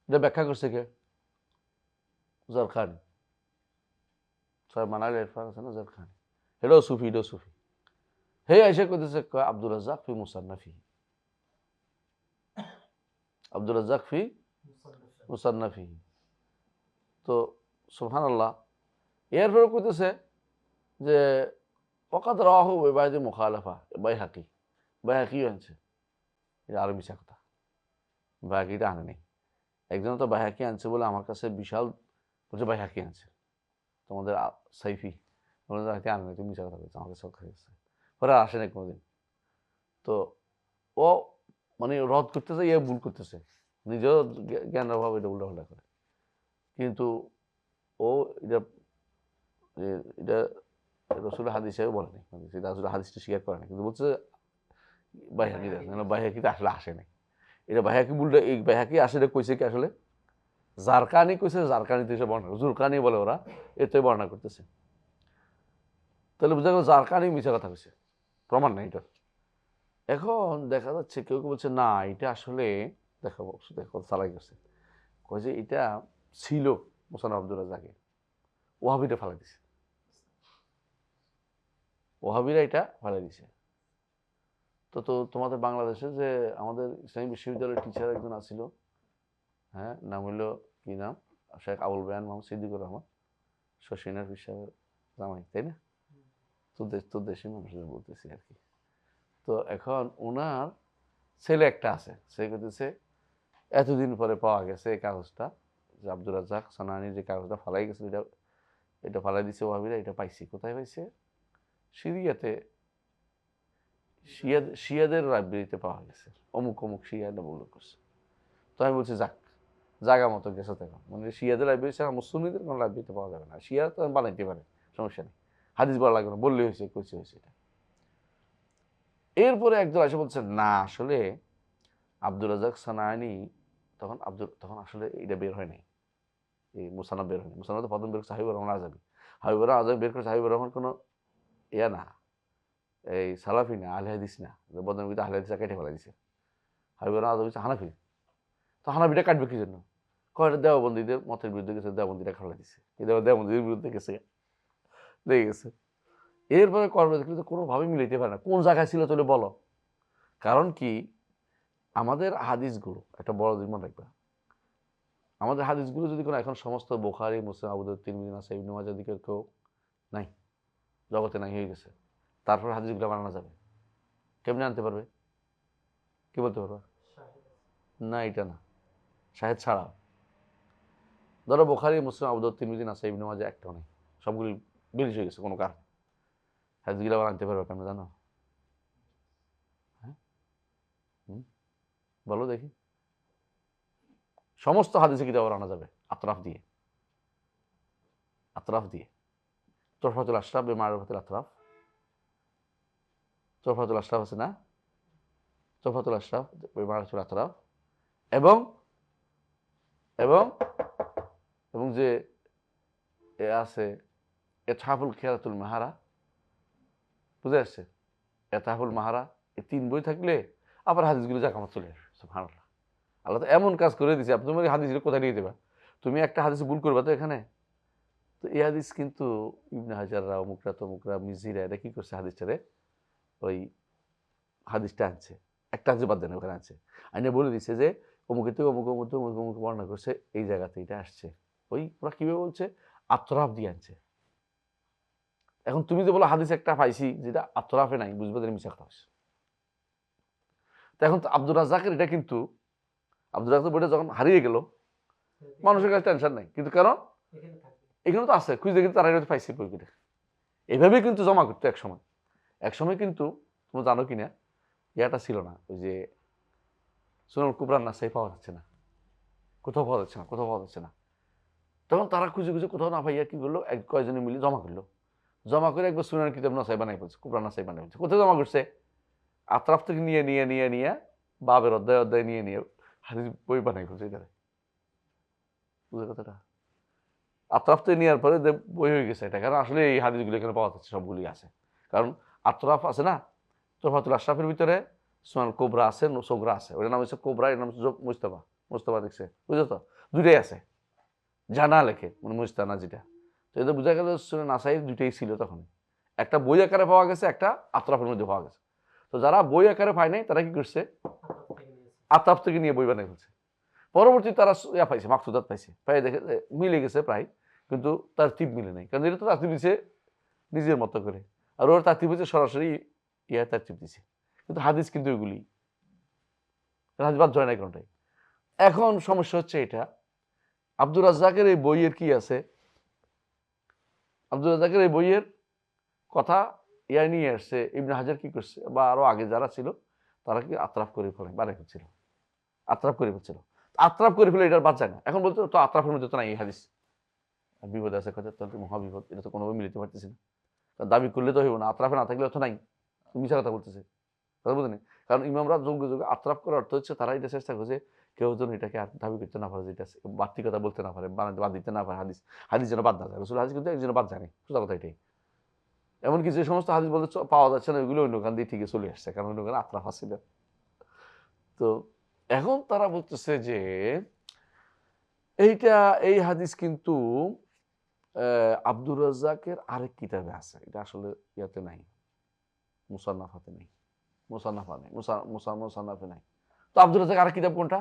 এটা ব্যাখ্যা করছে কে? জারখানি। স্যার মানাল ইরফান আছে না, জারখানি। এটাও সুফি, এটাও সুফি। হে আইসা কইতেছে আব্দুর রাজ্জাক ফি মুসান্নাফি, আব্দুর রাজ্জাক ফি মুসান্নাফি। তো সুবহানাল্লাহ, এরপরে কইতেছে যে ওকাদ রাহু বেবায়দি মুখালাফা বাইহাকিও আনছে, এটা আরো মিশা কথা, বাইহাকিটা আনে নেই। একজন তো বাইহাকি আনছে বলে আমার কাছে বিশাল বলছে বাইহাকি আনছে, তোমাদের সাইফি আনে নাই, তুমি মিশা কথা বলছো, আমার কাছে গেছে, পরে আসে নাই কোনোদিন। তো ও মানে রদ করতেছে, ইয়ে ভুল করতেছে, নিজেও জ্ঞানের অভাবে এটা উল্টাপাল্টা করে। কিন্তু ও এটা এটা রসুলের হাদিস হিসেবে বলেনি, সেটা আসলে হাদিসটা স্বীকার করে না, কিন্তু বলছে বাইহাকিতে আসে, বাইহাকিতে আসলে আসে নাই। এটা বাইহাকি বলতে, এই বাইহাকি আসলে কইছে কি আসলে জারকানি কইছে, জারকানিতে এসে বর্ণনা, জুরকানি বলে ওরা, এতে বর্ণনা করতেছে। তাহলে বুঝা গেল জারকানি মিছা কথা কইছে, প্রমাণ নাই এটা। এখন দেখা যাচ্ছে কেউ কেউ বলছে না এটা আসলে দেখাবো, দেখো চালাই গেছে, কয় যে এটা ছিল মোসান আব্দুর রাজ্জাকে, ওহাবিটা ফালাই দিছে, ওহাবিরা এটা ফালাই দিছে। তো তো তোমাদের বাংলাদেশে যে আমাদের ইসলামী বিশ্ববিদ্যালয়ের টিচার একজন আছিল, হ্যাঁ, নাম হইল কি নাম, শেখ আবুল বায়ান মোহাম্মদ সিদ্দিকুর রহমান, শশীনার বিশ্বাসের জামাই, তাই না? তোর দেশি মানুষদের বলতেছি আর কি। তো এখন ওনার ছেলে একটা আছে, সে করতেছে এতদিন পরে পাওয়া গেছে এই কাগজটা, যে আব্দুর রাজ্জাক সানানি যে কাগজটা ফালাই গেছিল, এটা ফালাই দিছে ওহাবিরা, এটা পাইছি। কোথায় পাইছে? সিরিয়াতে, শিয়াদের লাইব্রেরিতে পাওয়া গেছে, অমুক অমুক শিয়া এটা বলে করছে। তো আমি বলছি যাক, জায়গা মতো গেছে, তখন মানে শিয়াদের লাইব্রেরি ছাড়া মুসলিমদের কোনো লাইব্রেরিতে পাওয়া যাবে না, শিয়া তো বানাইতে পারে, সমস্যা নেই, হাদিস বলা লাগবে না, বললেই হয়েছে, কইছে হয়েছে এটা। এরপরে একজন এসে বলছে না আসলে আব্দুর রাজ্জাক সানানি তখন আসলে এটা বের হয় নাই, এই মুসানা বের হয়নি, মুসানা তো প্রথম বের করছে হাবিবুর রহমান আজাবি, হাবিবুর রহমান আজাবি বের করছে, হাবিবুর রহমান কোনো ইয়া না, এই সালাফি না, আহলে হাদিস না, বদনামিতে আহলে হাদিস কেটে ফেলা দিছে, হাবিবুর রহমান আজাবি হচ্ছে হানাফি। তো হানাফিটা কাটবে কি জন্য? কয়টা দেওবন্দীদের মতের বিরুদ্ধে গেছে, দেওবন্দীরা খেলা দিছে, দেওবন্দীদের বিরুদ্ধে গেছে, দেখে গেছে। এরপরে করবে কিন্তু কোনোভাবেই মিলাইতে পারে না, কোন জায়গায় ছিল তাহলে বলো। কারণ কি, আমাদের হাদিসগুলো একটা বড় দিক মনে রাখবে, আমাদের হাদিসগুলো যদি কোনো এখন সমস্ত বুখারী, মুসলিম, আবু দাউদ, তিরমিজি, নাসাঈ, ইবনে মাজাহ দিকের কেউ নাই, জগতে নাই হয়ে গেছে, তারপর হাদিসগুলো বানানো যাবে, কেমনে আনতে পারবে? কি বলতে পারবে? না এটা না, শাহেদ ছাড়া। ধরো বুখারী, মুসলিম, আবু দাউদ, তিরমিজি, নাসাঈ, ইবনে মাজাহ একটাও নেই, সবগুলি বেরিয়ে হয়ে গেছে কোনো কারণে, হাদিসগুলো আবার আনতে পারবে কেমনে জানো? হ্যাঁ, বলো দেখি। সমস্ত হাদিসে কিতাব আনা যাবে আতরাফ দিয়ে, আতরাফ দিয়ে, তোহফাতুল আশরাফ বিমারিফাতিল আতরাফ, তোহফাতুল আশরাফ আছে না, তোহফাতুল আশরাফ বিমারিফাতিল আতরাফ, এবং এবং এবং যে এ আছে ইতহাফুল খিয়ারাতুল মাহারা, বুঝে আসছে? ইতহাফুল মাহারা, এই 3 বই থাকলে আবার হাদিসগুলো জাকামত চলে আসবে। সুবহানাল্লাহ, আল্লাহ তো এমন কাজ করে দিয়েছে, আপনি তোমার হাদিসগুলো কোথায় নিয়ে দেবা? তুমি একটা হাদিস ভুল করবা তো এখানে, তো এই হাদিস কিন্তু ইবনে হাজাররা, অমুকরা তমুকরা, মিজিরা, এটা কি করছে হাদিসটারে, ওই হাদিসটা আনছে, একটা হাদিস বাদ দেন ওখানে আনছে, আইনে বলে দিচ্ছে যে অমুকের থেকে অমুক অমুক অমুক অমুক বর্ণনা করছে, এই জায়গাতে এটা আসছে, ওই ওরা কিভাবে বলছে, আতরাফ দিয়ে আনছে। এখন তুমি যে বলো হাদিস একটা পাইছি যেটা আতরাফে নাই, বুঝবে যে মিশা কথা হচ্ছে। তো এখন তো আব্দুর রাজ্জাকের এটা কিন্তু, আব্দুর রাজ্জাক বইটা যখন হারিয়ে গেল, মানুষের কাছে টেনশন নাই, কিন্তু কারণ এখানে তো আছে, খুঁজে কিন্তু তারা পাইছি বইটা, এইভাবে কিন্তু জমা করতো এক সময় কিন্তু তুমি জানো কিনা, ইয়াটা ছিল না, ওই যে সুনানুল কুবরার নাসাই পাওয়া যাচ্ছে না, কোথাও পাওয়া যাচ্ছে না, তখন তারা খুঁজে খুঁজে কোথাও না পাইয়া কি করলো, কয়েকজনে মিলে জমা করে একবার সুনানুল কিতাব নাসাই বানাই ফেলছে, কুবরা নাসাই বানাই ফেলছে। কোথায় জমা করছে? আতরাফ থেকে নিয়ে বাবের অধ্যায় নিয়ে হাদিস বই বানাই ফেলছে। এটারে বুঝে কথাটা, আতরাফ থেকে নেওয়ার পরে বই হয়ে গেছে এটা, কারণ আসলে এই হাদিসগুলো এখানে পাওয়া যাচ্ছে, সবগুলি আছে, কারণ আতরাফ আছে না, তোহফাতুল আশরাফের ভিতরে সুনানুল কুবরা আছে, সোগরা আছে, ওটার নাম হচ্ছে কোবরা, এর নাম হচ্ছে মুস্তাফা দেখছে, বুঝছো তো, দুটাই আছে, জানা লেখে মানে মুস্তানা যেটা। তো এটা বোঝা গেল সুনান নাসাই দুইটাই ছিল তখন, একটা বই আকারে পাওয়া গেছে, একটা আতরাফের মধ্যে পাওয়া গেছে। তো যারা বই আকারে পায় নাই তারা কি করছে, আতরাফ থেকে নিয়ে বই বানিয়ে ফেলছে। পরবর্তী তারা পাইছে, মাকসুদাত পাইছে, পাই দেখে মিলে গেছে প্রায়, কিন্তু তার তিপ মিলে নাই, কারণ এটা তো তার দিছে নিজের মতো করে, আর ওর তারতিব হচ্ছে সরাসরি ইয়া তারতিব দিছে, কিন্তু হাদিস কিন্তু এগুলি হাদিস বাদ যায় না কোনটাই। এখন সমস্যা হচ্ছে এটা, আব্দুর রাজ্জাকের এই বইয়ের কি আছে, আব্দুর রাজ্জাকের এই বইয়ের কথা ইয়া নিয়ে আসছে ইবনে হাজার কি করছে, বা আরো আগে যারা ছিল তারা কি আত্রাফ করে ফেলে বানাই ফেলছিল, আত্রাফ করে ফেলছিল। আত্রাফ করে ফেলে এটার বাদ যায় না। এখন বলতো তো আত্রাফের মধ্যে তো নাই এই হাদিস, বিপদ আছে কথা, তাহলে মহাবিপদ, এটা তো কোনোভাবে মিলিতে পারতেছি না, দাবি করলে তো হইব না, আত্রাফে না থাকলে তো নাই, মিশা কথা বলতেছে, কথা বুঝলেন? কারণ ইমামরা যোগ্য যোগ্য আত্রাফ করার অর্থ হচ্ছে তারা এটা চেষ্টা করছে কেউ যেন এটাকে আর দাবি করতে না পারে, যেটা বাড়তি কথা বলতে না পারে, বাদ দিতে না পারে, হাদিস হাদিস যেন বাদ না যায়, রসুল হাদিস কিন্তু একজন বাদ জানে, সোজা কথা এটাই। এমনকি যে সমস্ত হাদিস বলতে পাওয়া যাচ্ছে না ওইগুলো অন্য গান দিয়ে ঠিকই চলে আসছে, কারণ অন্য গান আত্রাফ আসছিল। তো এখন তারা বলতেছে যে এইটা এই হাদিস কিন্তু আব্দুর রাজ্জাকের আরেক কিতাবে আছে, এটা আসলে ইয়াতে নাই, মুসান্নাফাতে নেই, মুসান্নাফা নেই, মুসান্নাফে নাই। তো আব্দুর রাজ্জাক আরেক কিতাব কোনটা?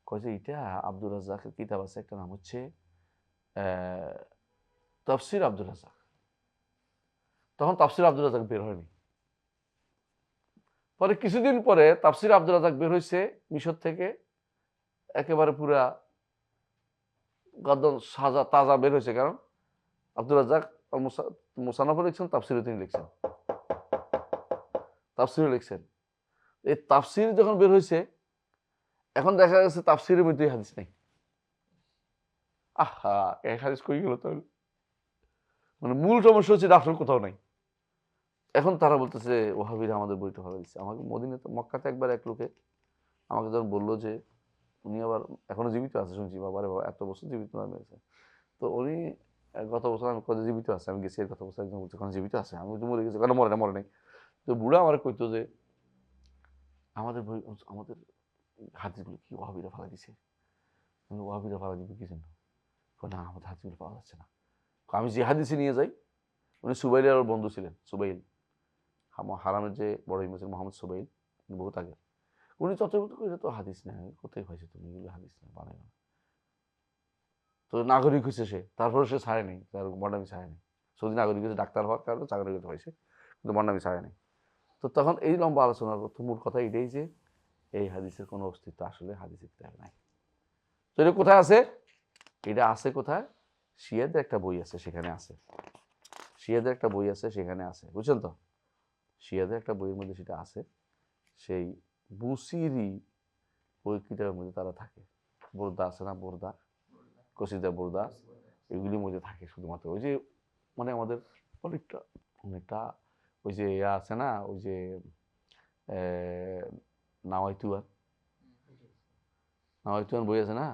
কয় যে এটা আব্দুর রাজ্জাকের কিতাব আছে, একটা নাম হচ্ছে তাফসির আব্দুর রাজ্জাক। তখন তাফসির আব্দুর রাজ্জাক বের হয়নি, পরে কিছুদিন পরে তাফসির আব্দুর রাজ্জাক বের হয়েছে মিশর থেকে, একেবারে পুরা গদ্দম সাজা তাজা বের হয়েছে, কারণ আব্দুর রাজ্জাক মুসান্নাফও লিখছেন, তাফসিরও তিনি লিখছেন, তাফসিরও লিখছেন। এই তাফসির যখন বের হয়েছে, এখন দেখা গেছে তাফসিরের মধ্যে হাদিস নেই। আহা, এক হাদিস কই গেল তাহলে? মানে মূল সমস্যা হচ্ছে আসল কোথাও নাই। এখন তারা বলতেছে ওহাবিরা আমাদের বইটা ভালো দিচ্ছে। আমাকে মদিনাতে মক্কাতে একবার এক লোকে আমাকে যখন বললো যে উনি আবার এখনো জীবিত আছে, শুনছি বাবারে বাবা এত বছর জীবিত হয়েছে। তো উনি গত বছর আমি কত জীবিত আছে, আমি গেছি গত বছর, একজন বলছে কারণ জীবিত আছে, আমি তো মরে গেছি, কেন মরে না, মরে নাই। তো বুড়া আমার কইতো যে আমাদের বই, আমাদের হাদিসগুলো কি ওহাবিরা ভালো দিছে। আমি ওহাবিরা ভালো দিবে কি জন্য? না আমাদের হাদিসগুলো পাওয়া যাচ্ছে না। আমি যে হাদিসে নিয়ে যাই, উনি সুবাইলের বন্ধু ছিলেন, সুবাইল হারামের যে বড় ইমাম ছিলেন মোহাম্মদ সুবাইল, বহুত আগে। উনি তত্ত্বাবধান করে তো হাদিস নেয়, কোথায় পাইছে তুমি এগুলো হাদিস নেয় বানাই না। তো নাগরিক হয়েছে সে, তারপরে সে ছাড়ে নেই, তার বন্ডামি ছাড়ে নেই। সৌদি নাগরিক হয়েছে, ডাক্তার হওয়ার কারণে চাকরি হয়েছে, কিন্তু বন্ডামি ছাড়ে নেই। তো তখন এই লম্বা আলোচনার মূল কথা এটাই যে এই হাদিসের কোনো অস্তিত্ব আসলে হাদিসের কিতাবে নাই। তো এটা কোথায় আছে? এটা আছে কোথায়? শিয়াদের একটা বই আছে, সেখানে আছে। শিয়াদের একটা বই আছে, সেখানে আছে, বুঝছেন তো? শিয়াদের একটা বইয়ের মধ্যে সেটা আছে, সেই বুসিরি ওই কিতাবের মধ্যে তারা থাকে। বোরদা আছে না, বোরদা, কসিদা বোরদা, এগুলির মধ্যে থাকে শুধুমাত্র। ওই যে মানে আমাদের অনেকটা অনেকটা ওই যে ইয়া আছে না, ওই যে নাওয়াইতুয়ান, নাওয়াইতুয়ান বই আছে না,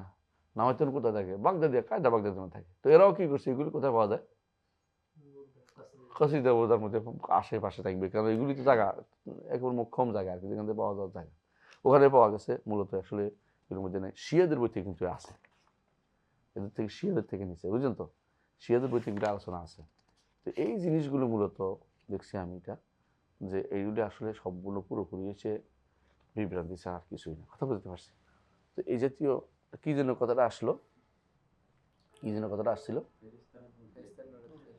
নাওয়াইতুয়ান কোথায় থাকে? বাগদাদি, কায়দা বাগদাদির মধ্যে থাকে। তো এরাও কি করছে, এগুলি কোথায় পাওয়া যায়? কসিদা বোরদার মধ্যে আশেপাশে থাকবে, কারণ এগুলি তো জায়গা একেবারে মোক্ষম জায়গা আর কি, যেখান থেকে পাওয়া যাওয়ার জায়গা, ওখানে পাওয়া গেছে মূলত। আসলে এগুলোর মধ্যে নেই। শিয়াদের বই থেকে কিন্তু আছে, এদের থেকে শিয়াদের থেকে নিচ্ছে, বুঝলেন তো? শিয়াদের বই থেকে আলোচনা আছে। তো এই জিনিসগুলো মূলত দেখছি আমি এটা, যে এইগুলি আসলে সবগুলো পুরোপুরি হচ্ছে বিভ্রান্তি ছাড়া আর কিছুই না। কথা বুঝতে পারছি? তো এই জাতীয় কি জন্য কথাটা আসলো, কি জন্য কথাটা আসছিল,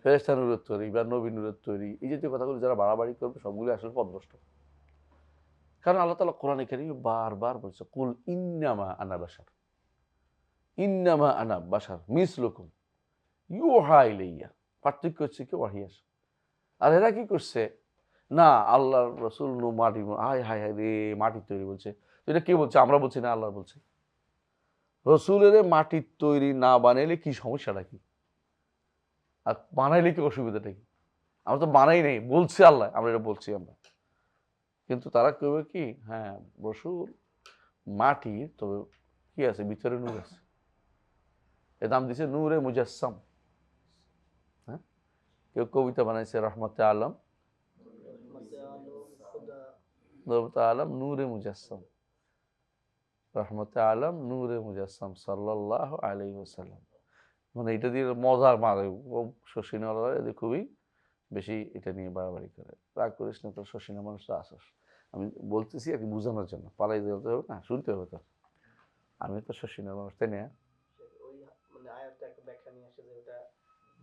ফেরেশতা নূরের তৈরি বা নবী নূরের তৈরি, এই জাতীয় কথাগুলো যারা বাড়াবাড়ি করবে সবগুলো আসলে পথভ্রষ্ট। কারণ আল্লাহ তাআলা কোরআনে কারীমে বারবার বলছে কুল ইন্নামা আনা বাশার, ইন্নামা আনা বাশার মিসলুকুম ইউহা ইলাইয়া। পার্থক্য হচ্ছে কি ওয়াহী আসে। আর এরা কি করছে না, আল্লাহর রাসূল মাটি, হায় হায় হায় রে, মাটির তৈরি বলছে। তো এটা কে বলছে? আমরা বলছি না, আল্লাহ বলছে। রসুলের মাটির তৈরি না বানাইলে কি সমস্যাটা কি, আর বানাইলে কি অসুবিধাটা কি? আমরা তো বানাই নাই, বলছি আল্লাহ, আমরা এটা বলছি আমরা। কিন্তু তারা কেউ কি, হ্যাঁ রসুল মাটির, তবে কি আছে ভিতরে নূর আছে, এর নাম দিছে নূরে মুজাসসাম। হ্যাঁ, কেউ কবিতা বানাইছে রহমতে আলম, রহমতে আলম নূরে মুজাসসাম, রহমতে আলম নূরে মুজাসসাম সাল্লাল্লাহু আলাইহি ওয়াসাল্লাম। মানে এটা দিয়ে মজার মারে শশীনওয়ালা, এদের খুবই বেশি এটা নিয়ে বাড়াবাড়ি করে। রাগ করিস না, তোর শশীনা মানুষটা আসস, আমি বলতেছি আর কি বোঝানোর জন্য, পালাই যেতে হবে না, শুনতে হবে তো, আমি তো শশীনা মানুষ, তাই না?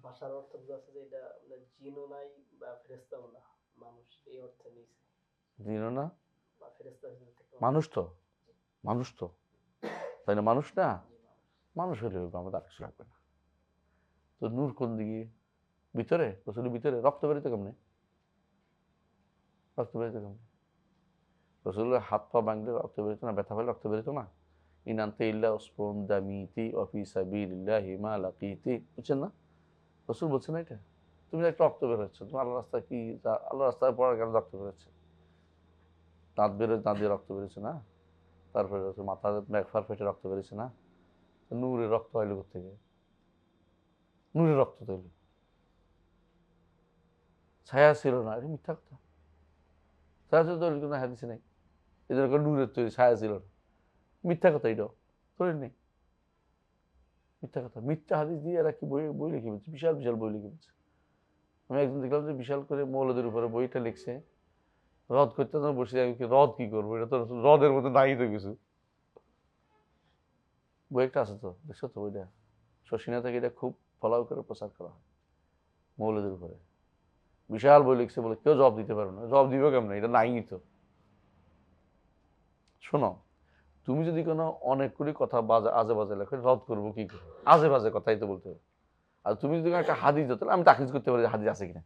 ভাষার অর্থ বোঝাচ্ছে যে এটা মানে জিনও নাই বা ফেরেশতাও না, মানুষ এই অর্থে নিয়েছে, জিনও না, বা ফেরেশতা হিসেবে থেকে মানুষ তো, মানুষ তো, তাই না? মানুষ না, জি, মানুষ। মানুষ হলে আমাদের আর কিছু লাগবে না। তো নূর কোন দিকে? ভিতরে, রসুলের ভিতরে। রক্ত বেরোতে কেমনে? রক্ত বেরোতে কেমনে? রসুলের হাত পা ভাঙলে রক্ত বেরোতো না? ব্যথা পেলে রক্ত বেরোতো না? ইনান্তে ইল্লা উসফুন দামিতি অফি সাবিলিল্লাহি মা লাকিতি, বুঝছেন না? রসুল বলছে না এটা? তুমি একটা রক্ত বের হচ্ছে, তুমি আল্লাহ রাস্তায় কি, আল্লাহ রাস্তায় পড়ার কেন রক্ত বেরোচ্ছে? দাঁত বেরোয়, দাঁত দিয়ে রক্ত বেরোচ্ছে না? তারপরে মাথা ব্যাকফার ফেটে রক্ত বেরোচ্ছে না? নূরের রক্ত আইলো থেকে? নূরের রক্ত তৈরি, ছায়া ছিল না, এটা মিথ্যা কথা। ছায়া ছিল তৈরি কোনো হাদিসে নেই। এই জন্য নূরের তৈরি, ছায়া ছিল না, মিথ্যা কথা। এটাও তৈরি নেই, মিথ্যা কথা। মিথ্যা হাদিস দিয়ে এরা কি বই বই লিখে ফেলছে, বিশাল বিশাল বই লিখে ফেলছে। আমি একদিন দেখলাম যে বিশাল করে মৌলদের উপরে বইটা লিখছে, রদ করতে বসে, আমি রদ কি করবো, এটা তো হ্রদের মধ্যে নাই তো কিছু। বই একটা আছে তো, দেখছো তো বইটা? শশিনা থেকে এটা খুব ফলাও করে প্রচার করা হয় মৌলদের উপরে। বিশাল বই লিখছে বলে কেউ জবাব দিতে পারবে না। জবাব দিবে কেমন? এটা নাই তো। শোনো, তুমি যদি কোনো অনেকগুলি কথা বাজে আজে বাজে লেখো, রদ করবো কি করে? আজে বাজে কথাই তো বলতে হবে। আর তুমি যদি একটা হাদিস দিতে, আমি তাকিজ করতে পারি হাদিস আছে কিনা।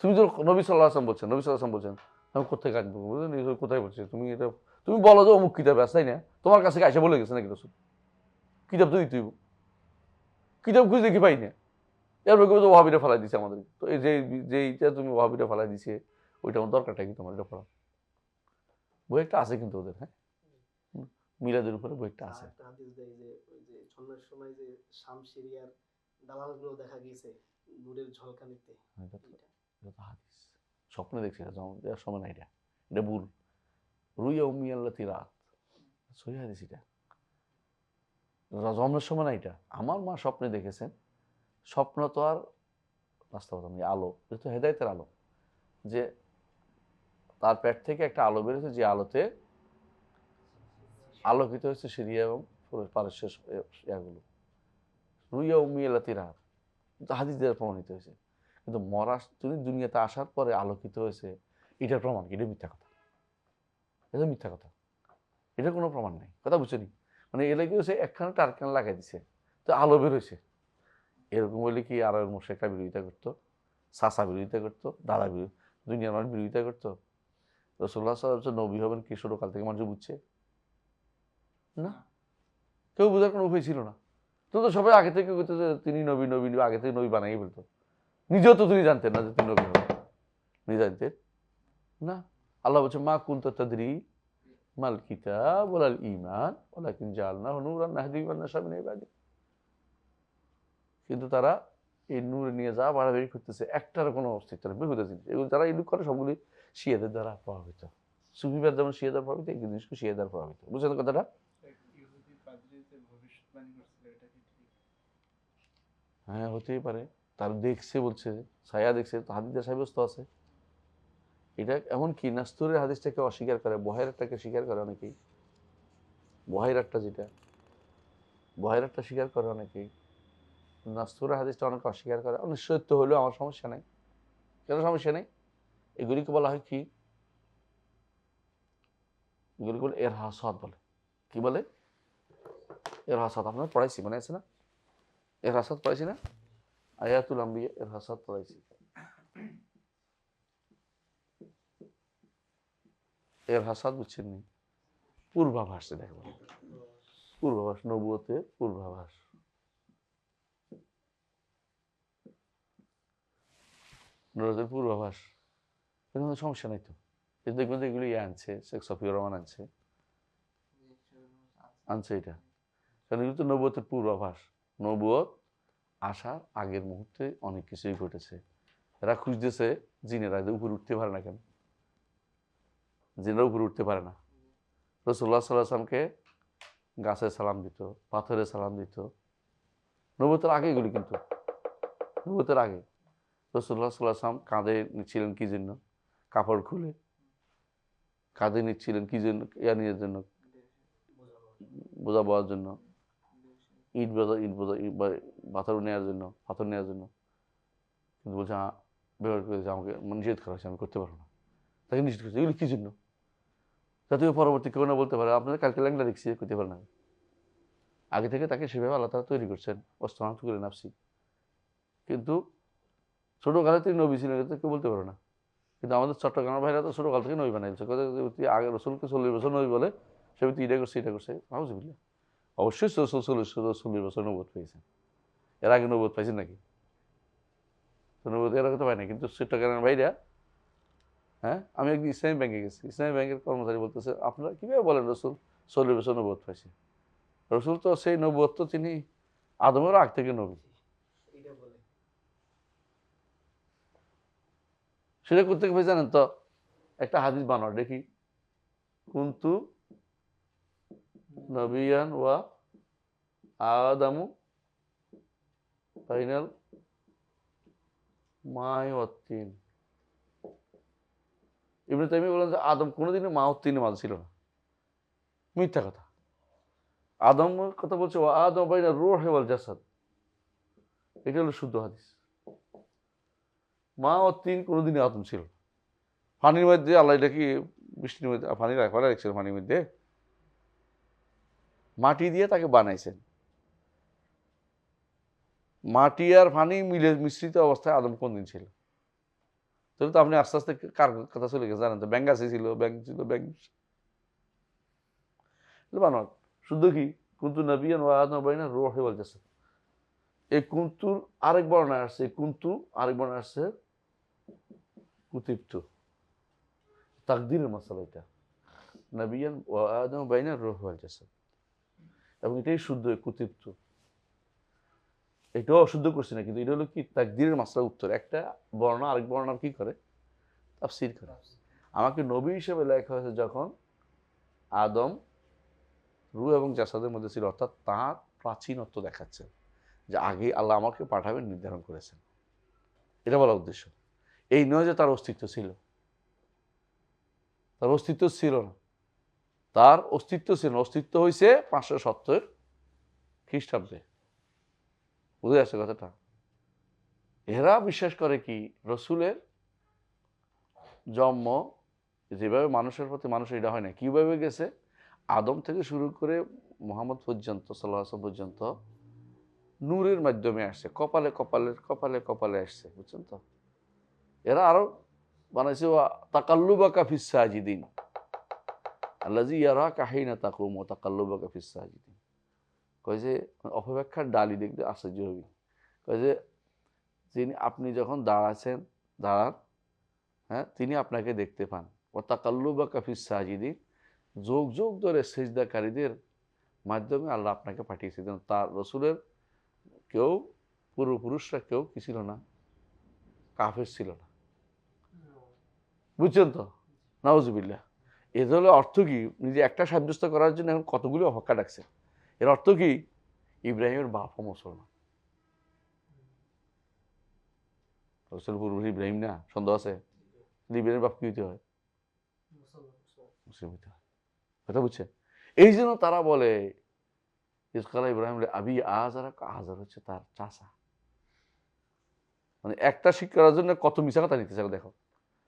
তুমি তো নবী সাল্লাহ আসলাম বলছেন, নবী সাল্লাহ আসলাম বলছেন, আমি কোথায় কাজ করবো? কোথায় বলছি? তুমি এটা তুমি বলো যে অমুক কিতাবে আছে, তাই না? তোমার কাছে এসে বলে গেছে নাকি রসুল? কিতাব তো দিতেই, কিতাব খুঁজে দেখি পাই না। এরপর কেউ তো ওয়াহাবিটা ফেলাই দিছে আমাদের। তো এই যে যেইটা তুমি ওয়াহাবিটা ফেলাই দিছে, ওইটা আমার দরকারটা কি তোমার এটা পড়া? বই একটা আছে কিন্তু ওদের, হ্যাঁ, মিলাদের উপরে বই একটা আছে। একটা হাদিস দেয় যে ওই যে জন্মের সময় যে শাম সিরিয়ার দালালগুলো দেখা গিয়েছে নূরের ঝলকানিতে। এটা তো এটা এটা তো হাদিস, স্বপ্নে দেখছি, এটা জন্ম দেওয়ার সময় না, এটা এটা ভুল। রুইয়া উম্মি আল্লাহ রাত, সহি হাদিস এটা, জন্মের সময় না এটা। আমার মা স্বপ্নে দেখেছেন। স্বপ্ন তো আর বাস্তবতা নেই, আলো, যেহেতু হেদায়তের আলো, যে তার পেট থেকে একটা আলো বেরোছে, যে আলোতে আলোকিত হয়েছে সিরিয়া এবং পারস্যের ইয়াগুলো। রুইয়া উম্মি আল্লাহ রাত, হাদিস দ্বারা প্রমাণিত হয়েছে। কিন্তু মরা, তুমি দুনিয়াতে আসার পরে আলোকিত হয়েছে, এটার প্রমাণ কি? এটা মিথ্যা কথা, এটা মিথ্যা কথা, এটার কোনো প্রমাণ নেই। কথা বুঝছেনি? মানে এলা কি হচ্ছে, একখানে টারখানা লাগাই দিছে, তো আলো বেরোইছে। এরকম হলে কি আর মোশেকরা বিরোধিতা করতো? সাসা বিরোধিতা করতো? দাদা দুনিয়ার মানুষ বিরোধিতা করতো? রসুল্লাহ সাল্লাল্লাহু নবী হবেন কি ছোটকাল থেকে মানুষ বুঝছে না? কেউ বোঝার কোনো উপায় ছিল না। তো তো সবাই আগে থেকে করতো যে তিনি নবী, নবী আগে থেকে নবী বানাই ফেলতো। নিজেও তো তিনি জানতেন না যে তিনি নবী হবেন, নিজে জানতেন না। আল্লাহ বলছে মা কুনতা তাদরি মাল কিতাব ওয়ালাল ঈমান ওয়ালাকিন জাআলনাহু নূরান নাহদি মান নাশা মিন ইবাদি। কিন্তু তারা এই নূর নিয়ে যা বাড়াবাড়ি করতেছে, একটার কোনো অস্তিত্ব নেই, বেহুদা জিনিস। এগুলো যারা এগুলো করে সবগুলি শিয়াদের দ্বারা প্রভাবিত। সুফিবাদ যেমন শিয়াদের প্রভাবিত, এই জিনিসগুলো শিয়াদের প্রভাবিত। বুঝছেন কথাটা? হ্যাঁ, হতেই পারে। তারা দেখছে, বলছে ছায়া দেখছে, তো হাদিসে সাব্যস্ত আছে। এটা এমনকি নাস্তুরের হাদিসটাকে অস্বীকার করে, বহাইরাটাকে স্বীকার করে অনেকেই। বহাইরাটটা যেটা, বহাইরাটটা স্বীকার করে অনেকেই। নাস্তুরের হাদিসটা অনেকে অস্বীকার করে। অনিশ্চয়ত্ব হলেও আমার সমস্যা নেই। কেন সমস্যা নেই? এগুলিকে বলা হয় কি? এগুলিকে বলে এরহাসাত বলে। কি বলে? এরহাসাত। আপনার পড়াইছি, মনে আছে না? এরহাসাত পড়াইছি না? আয়াতুল আম্বিয়া এরহাসাত পড়াইছি। এরহাসাত বুঝছেন নি? পূর্বাভাস, দেখো, পূর্বাভাস, নবুয়তের পূর্বাভাস। নবুয়তের পূর্বাভাস, কোনো সমস্যা নাই তো। কিন্তু দেখবেন যে এগুলি আনছে, শেখ সফিউর রহমান আনছে, আনছে এটা। কারণ এগুলো তো নবুয়তের পূর্বাভাস। নবুয়ত আসার আগের মুহূর্তে অনেক কিছুই ঘটেছে। এরা খুঁজতেছে জিনেরা উপরে উঠতে পারে না কেন? জিনেরা উপরে উঠতে পারে না। রাসূলুল্লাহ সাল্লাল্লাহু আলাইহি ওয়াসাল্লামকে গাছে সালাম দিত, পাথরে সালাম দিত। নবুয়তের আগে এগুলি, কিন্তু নবুয়তের আগে। রাসূলুল্লাহ সাল্লাল্লাহু আলাইহি ওয়াসাল্লাম কাঁধে নিচ্ছিলেন কি জন্য? কাপড় খুলে কাঁধে নিচ্ছিলেন কি জন্য? নিয়ে জন্য, বোঝা বওয়ার জন্য। ইট পাথর নেওয়ার জন্য কিন্তু বলছে ব্যবহার করে যে আমাকে নিষেধ করা হয়েছে, আমি করতে পারবো না। তাকে নিষেধ করছে, এগুলি কী জন্য? যাতে পরবর্তী কেউ না বলতে পারে আপনাদের কালকে ল্যাংলা দেখছি, করতে পারে না। আগে থেকে তাকে সেভাবে আল্লাহ তাআলা তৈরি করছেন, অস্ত্রান্ত করে নাফসি। কিন্তু ছোটোকালে তিনি নবী ছিলেন, এটা কেউ বলতে পারে না। কিন্তু আমাদের চট্টগ্রামের ভাইরা তো ছোটোকাল থেকে নবী বানাইছে, আগে রসুলকে 40 বছর নবী বলে, সে এটা করছে এটা করছে। নাউজুবিল্লাহ। অবশ্যই রসুল 40 বছর নবুয়ত পেয়েছেন। এর আগে নবুয়ত পাইছেন নাকি? নবুয়ত এর আগে তো পায় না। কিন্তু চট্টগ্রামের ভাইরা, হ্যাঁ, আমি একদিন ইসলামী ব্যাংকে গেছি, ইসলামী ব্যাংকের কর্মচারী বলতেছে আপনারা কীভাবে বলেন রসুল 40 বছর নবুয়ত পাইছে? রসুল তো সেই নবুয়ত তো তিনি আদমের আগ থেকে নবী। সেটা করতে গিয়ে জানেন তো, একটা হাদিস বানাও দেখি, কুনতু নবিয়ান ওয়া আদামু ফাইনাল মাই ওয়াত্তিন। ইবনে তাইমিয়া বলেন যে আদম কোনোদিনও মা ও তিনের মাঝে ছিল না, মিথ্যা কথা। আদমের কথা বলছে ওয়া আদম বাইনা রূহ ওয়াল জাসাদ, এটা হলো শুদ্ধ হাদিস। মা ও তিন কোনোদিনই আদম ছিল। পানির মধ্যে আল্লাহ এটা কি বৃষ্টির মধ্যে পানি রাখছিল, পানির মধ্যে মাটি দিয়ে তাকে বানাইছেন। মাটি আর পানি মিলে মিশ্রিত অবস্থায় আদম কোন দিন ছিল? তাহলে তো আপনি আস্তে আস্তে কার কথা চলে গেছে জানেন তো, ব্যাঙ্গাসি ছিল, ব্যাংক বানান শুদ্ধ কি কুনতু নবিয়ান ওয়া আদম বাইনা রূহ ওয়াল জাসাদ। এই কুনতুর আরেক বর্ণনা আসছে, কুনতু আরেক বর্ণনা আসছে কুতিবতু, তাকদীরের মাসালা এটা, নবিয়ান ওয়া আদম বাইনা রূহ ওয়াল জাসাদ, এবং এটাই শুদ্ধ কুতিবতু। এটাও অশুদ্ধ করছে না, কিন্তু এটা হলো কি তাকদীরের মাসলা উত্তর। একটা বর্ণনা আরেক বর্ণনার কি করে, তাফসীর করে। আমাকে নবী হিসেবে লেখা হয়েছে যখন আদম রূহ এবং জাসাদের মধ্যে ছিল, অর্থাৎ তাঁর প্রাচীনত্ব দেখাচ্ছে যে আগে আল্লাহ আমাকে পাঠাবেন নির্ধারণ করেছেন, এটা বলা উদ্দেশ্য। এই নয় যে তার অস্তিত্ব ছিল, তার অস্তিত্ব ছিল না, তার অস্তিত্ব ছিল না। অস্তিত্ব হয়েছে 570 খ্রিস্টাব্দে। বুঝে আসছে কথাটা? এরা বিশ্বাস করে কি রসুলের জন্ম যেভাবে মানুষের প্রতি মানুষের এটা হয় না, কিভাবে গেছে আদম থেকে শুরু করে মুহাম্মদ পর্যন্ত, সাল্লাল্লাহু আলাইহি ওয়াসাল্লাম পর্যন্ত নূরের মাধ্যমে আসছে, কপালে কপালে কপালে কপালে আসছে। বুঝছেন তো? এরা আরো বানাইছে তাকাল্লুবাকা ফিস সাজিদিন আল্লাযী ইয়ারাকা হিনা তাকুম ওয়া তাকাল্লুবাকা ফিস সাজিদিন। কয় যে অপব্যাখ্যার ডালি দেখতে আশ্চর্য হবি। কয় যে যিনি আপনি যখন দাঁড়ান, হ্যাঁ, তিনি আপনাকে দেখতে পান। ও তাকাল্লুবাকা ফিস সাজিদিন, যোগ যোগ ধরে সিজদাকারীদের মাধ্যমে আল্লাহ আপনাকে পাঠিয়েছিলেন। তার রসুলের কেউ পূর্বপুরুষরা কেউ কি ছিল না, কাফের ছিল না। বুঝছেন তো? নাউজুবিল্লাহ। এর হলো অর্থ কি, নিজে একটা সাব্যস্ত করার জন্য এখন কতগুলো অপেক্ষা ডাকছে। এর অর্থ কি, ইব্রাহিমের বাপও মুসলমান। রসুল পূর্ব ইব্রাহিম না, সন্দেহ আছে? ইব্রাহিমের বাপ কি হইতে হয়? মুসলিম হইতে হয়। কথা বুঝছেন? এই জন্য তারা বলে ইসকালা ইব্রাহিম আবি আজার, আজার হচ্ছে তার চাচা। মানে একটা শিখ করার জন্য কত মিশা কথা নিতেছে দেখো,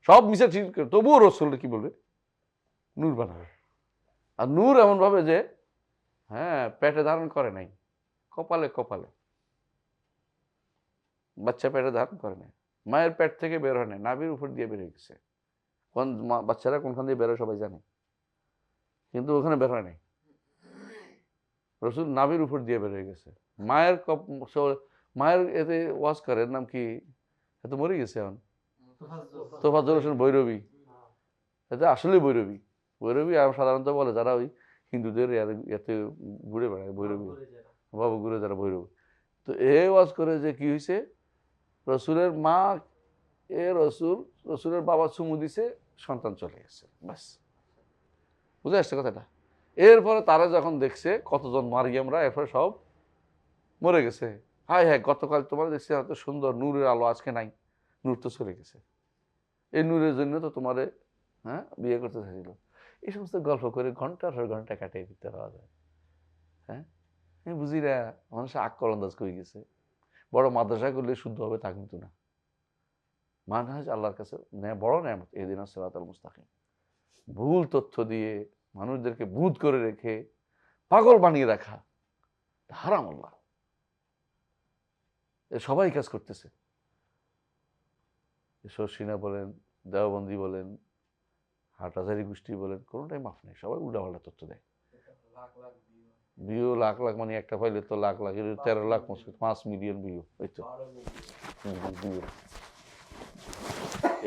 সব মিশা ঠিক করে, তবুও রসুল কি বলবে, নূর বানাবে। আর নূর এমন ভাবে যে হ্যাঁ পেটে ধারণ করে নাই, কপালে কপালে। বাচ্চা পেটে ধারণ করে নাই, মায়ের পেট থেকে বের হয় নাই, নাভির উপর দিয়ে বের হয়ে গেছে। কোন বাচ্চারা কোনখান দিয়ে বেরোয় সবাই জানে, কিন্তু ওখানে বের হয় নাই। রসুল নাভির উপর দিয়ে বের হয়ে গেছে। মায়ের এতে ওয়াজ করে, নাম কি, এত মরে গেছে এখন, তোফাজ্জল হোসেন ভৈরবী। এতে আসলে ভৈরবী সাধারণত বলে যারা ওই হিন্দুদের এতে ঘুরে বেড়ায়, ভৈরবী বাবু ঘুরে যারা ভৈরবী। তো এ ওয়াজ করে যে কি হয়েছে, রসুলের মা রসুলের বাবা চুমু দিছে, সন্তান চলে গেছে, ব্যাস। বুঝে আসছে কথাটা? এরপরে তারা যখন দেখছে কতজন মারিয়ামরা, এরপরে সব মরে গেছে। হায় হায়, গতকাল তোমার দেখছি এত সুন্দর নূরের আলো, আজকে নাই, নূর তো চলে গেছে। এই নূরের জন্য তো তোমারে হ্যাঁ বিয়ে করতে চাইছিল। এই সমস্ত গল্প করে ঘন্টার পর ঘন্টা কাটিয়ে দিতে পাওয়া যায়। হ্যাঁ, আমি বুঝি না, মানুষ আকল আন্দাজ করে গেছে। বড় মাদ্রাসা করলে শুদ্ধ হবে তা কিন্তু না। মানহাজ আল্লাহর কাছে বড় নেয়ামত, ইহদিনা সিরাতাল মুস্তাকিম। ভুল তথ্য দিয়ে মানুষদেরকে বুঁদ করে রেখে পাগল বানিয়ে রাখা হারাম। আল্লাহ এ সবাই কাজ করতেছে। শর্ষিনা বলেন, দেওবন্দি বলেন, হাটাজারি গোষ্ঠী বলেন, কোনোটাই মাফ নেই, সবাই উল্টাপাল্টা তথ্য দেয়। ভিউ লাখ লাখ, মানে একটা পাইলে তো লাখ লাখ, 13 লাখ 5 মিলিয়ন ভিউ। এই তো ভিউ,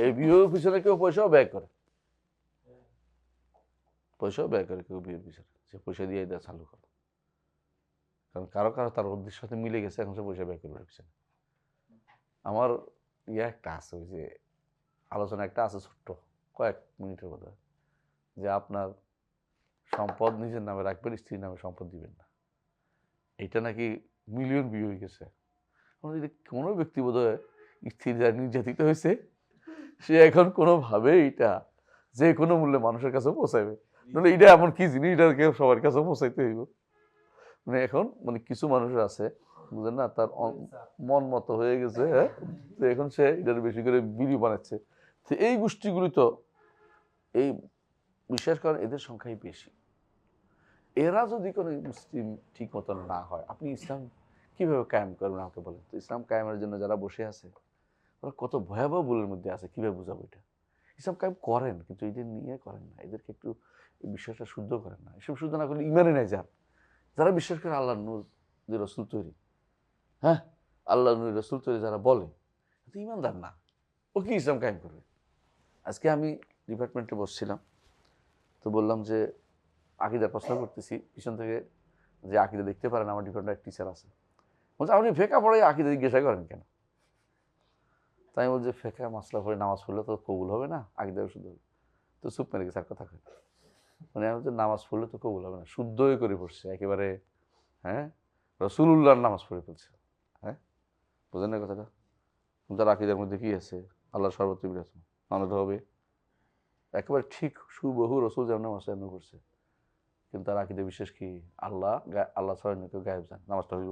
এই ভিউর পিছনে কেউ পয়সাও ব্যয় করে, পয়সাও ব্যয় করে কেউ ভিউর পিছনে, সে পয়সা দিয়ে দেয় চালু করে। কারণ কারো কারো তার উদ্দেশ্যের সাথে মিলে গেছে, এখন সে পয়সা ব্যয় করবে পিছনে। আমার একটা আছে, ওই যে আলোচনা একটা আছে ছোট্ট কয়েক মিনিটের কথা, যে আপনার সম্পদ নিজের নামে রাখবেন, স্ত্রীর নামে সম্পদ দিবেন না। এটা নাকি মিলিয়ন ভিউ হয়ে গেছে। যদি কোনো ব্যক্তি বোধ হয় স্ত্রী যারা নির্যাতিত হয়েছে, সে এখন কোনোভাবে এটা যে কোনো মূল্যে মানুষের কাছে পৌঁছাবে। মানে এটা এমন কি জিনিস, এটাকে সবার কাছে পৌঁছাইতে হইব। মানে এখন মানে কিছু মানুষ আছে, বুঝলেন না, তার মন মতো হয়ে গেছে, হ্যাঁ, তো এখন সে এটার বেশি করে ভিডিও বানাচ্ছে। তো এই গোষ্ঠীগুলি তো এই বিশ্বাস করেন এদের সংখ্যাই বেশি। এরা যদি কোনো মুসলিম ঠিক মতন না হয়, আপনি ইসলাম কিভাবে কায়েম করবেন আমাকে বলেন তো? ইসলাম কায়েমের জন্য যারা বসে আছে ওরা কত ভয়াবহ ভুলের মধ্যে আছে, কিভাবে বুঝাবো এটা? ইসলাম কায়েম করেন কিন্তু এদের নিয়ে করেন না, এদেরকে একটু বিশ্বাসটা শুদ্ধ করেন না। এসব শুদ্ধ না করলে ইমানে নাই যান। যারা বিশ্বাস করে আল্লাহ নূর যে রসুল তৈরি, হ্যাঁ, আল্লাহ নূর রসুল তৈরি যারা বলে, ইমানদার না, ও কি ইসলাম কায়েম করবে? আজকে আমি ডিপার্টমেন্টে বসছিলাম, তো বললাম যে আকিদার প্রশ্ন করতেছি, পিছন থেকে যে আকিদা দেখতে পারেন আমার ডিপার্টমেন্টের টিচার আছে, বলছে আপনি ফেকা পড়ে আকিদা জিজ্ঞাসা করেন কেন? তাই আমি বলছি ফেকা মাসলা পড়ে নামাজ পড়লে তো কবুল হবে না, আকিদা শুদ্ধ হবে। তো চুপ মেরে গেছে, আর কথা কয়। মানে আমি বলছি নামাজ পড়লে তো কবুল হবে না, শুদ্ধ হয়ে করে পড়ছে একেবারে, হ্যাঁ, রসুলুল্লাহর নামাজ পড়ে ফেলছে। হ্যাঁ, বুঝেন না কথাটা? তার আকিদার মধ্যে কি আছে? আল্লাহ সর্বত্র বিরাজমান, মানতে হবে একেবারে ঠিক সুবহু রসুল যেমন নামাজ এমন করছে, কিন্তু তার আকিদা বিশেষ কি? আল্লাহ আল্লাহ ছাড়া অন্য কেউ গায়েব যান, নামাজটা হইব?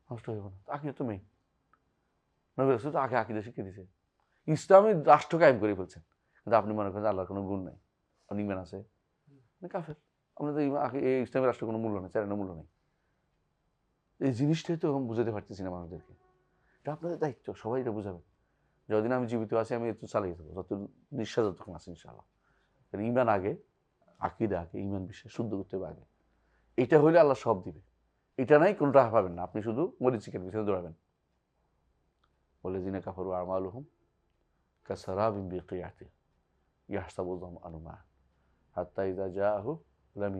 নষ্ট হইব না। আকিদা তো মেইন, নবী রাসূল তো আগে আকিদা শিখিয়ে দিছে। ইসলামী রাষ্ট্র কায়েম করে ফেলছেন, কিন্তু আপনি মনে করেন আল্লাহর কোনো গুণ নাই, আপনি ইমান আছে, কাফের। আপনাদের এই ইসলামী রাষ্ট্রের কোনো মূল্য নেই, চারের মূল্য নেই। এই জিনিসটাই তো এখন বুঝাতে পারতেছি না মানুষদেরকে। এটা আপনাদের দায়িত্ব, সবাই এটা বুঝাবেন। যতদিন আমি জীবিত আছি আমি একটু চালিয়ে যাবো, যত নিঃশ্বাস যতক্ষণ আছে ইনশাআল্লাহ। ইমান আগে, আকিদা আগে, ইমান বিশ্বাস শুদ্ধ করতে হবে আগে। এটা হইলে আল্লাহ সব দিবে। এটা নাই কোনটা পাবেন না, আপনি শুধু মরিচিকের পিছনে দৌড়াবেন। বলে জিনা কাফারু আমালুহুম কাসারাবিন বিকিয়াতিন ইয়াহসাবু যামআনু মাআ হাত্তা ইযা জাআহু লাম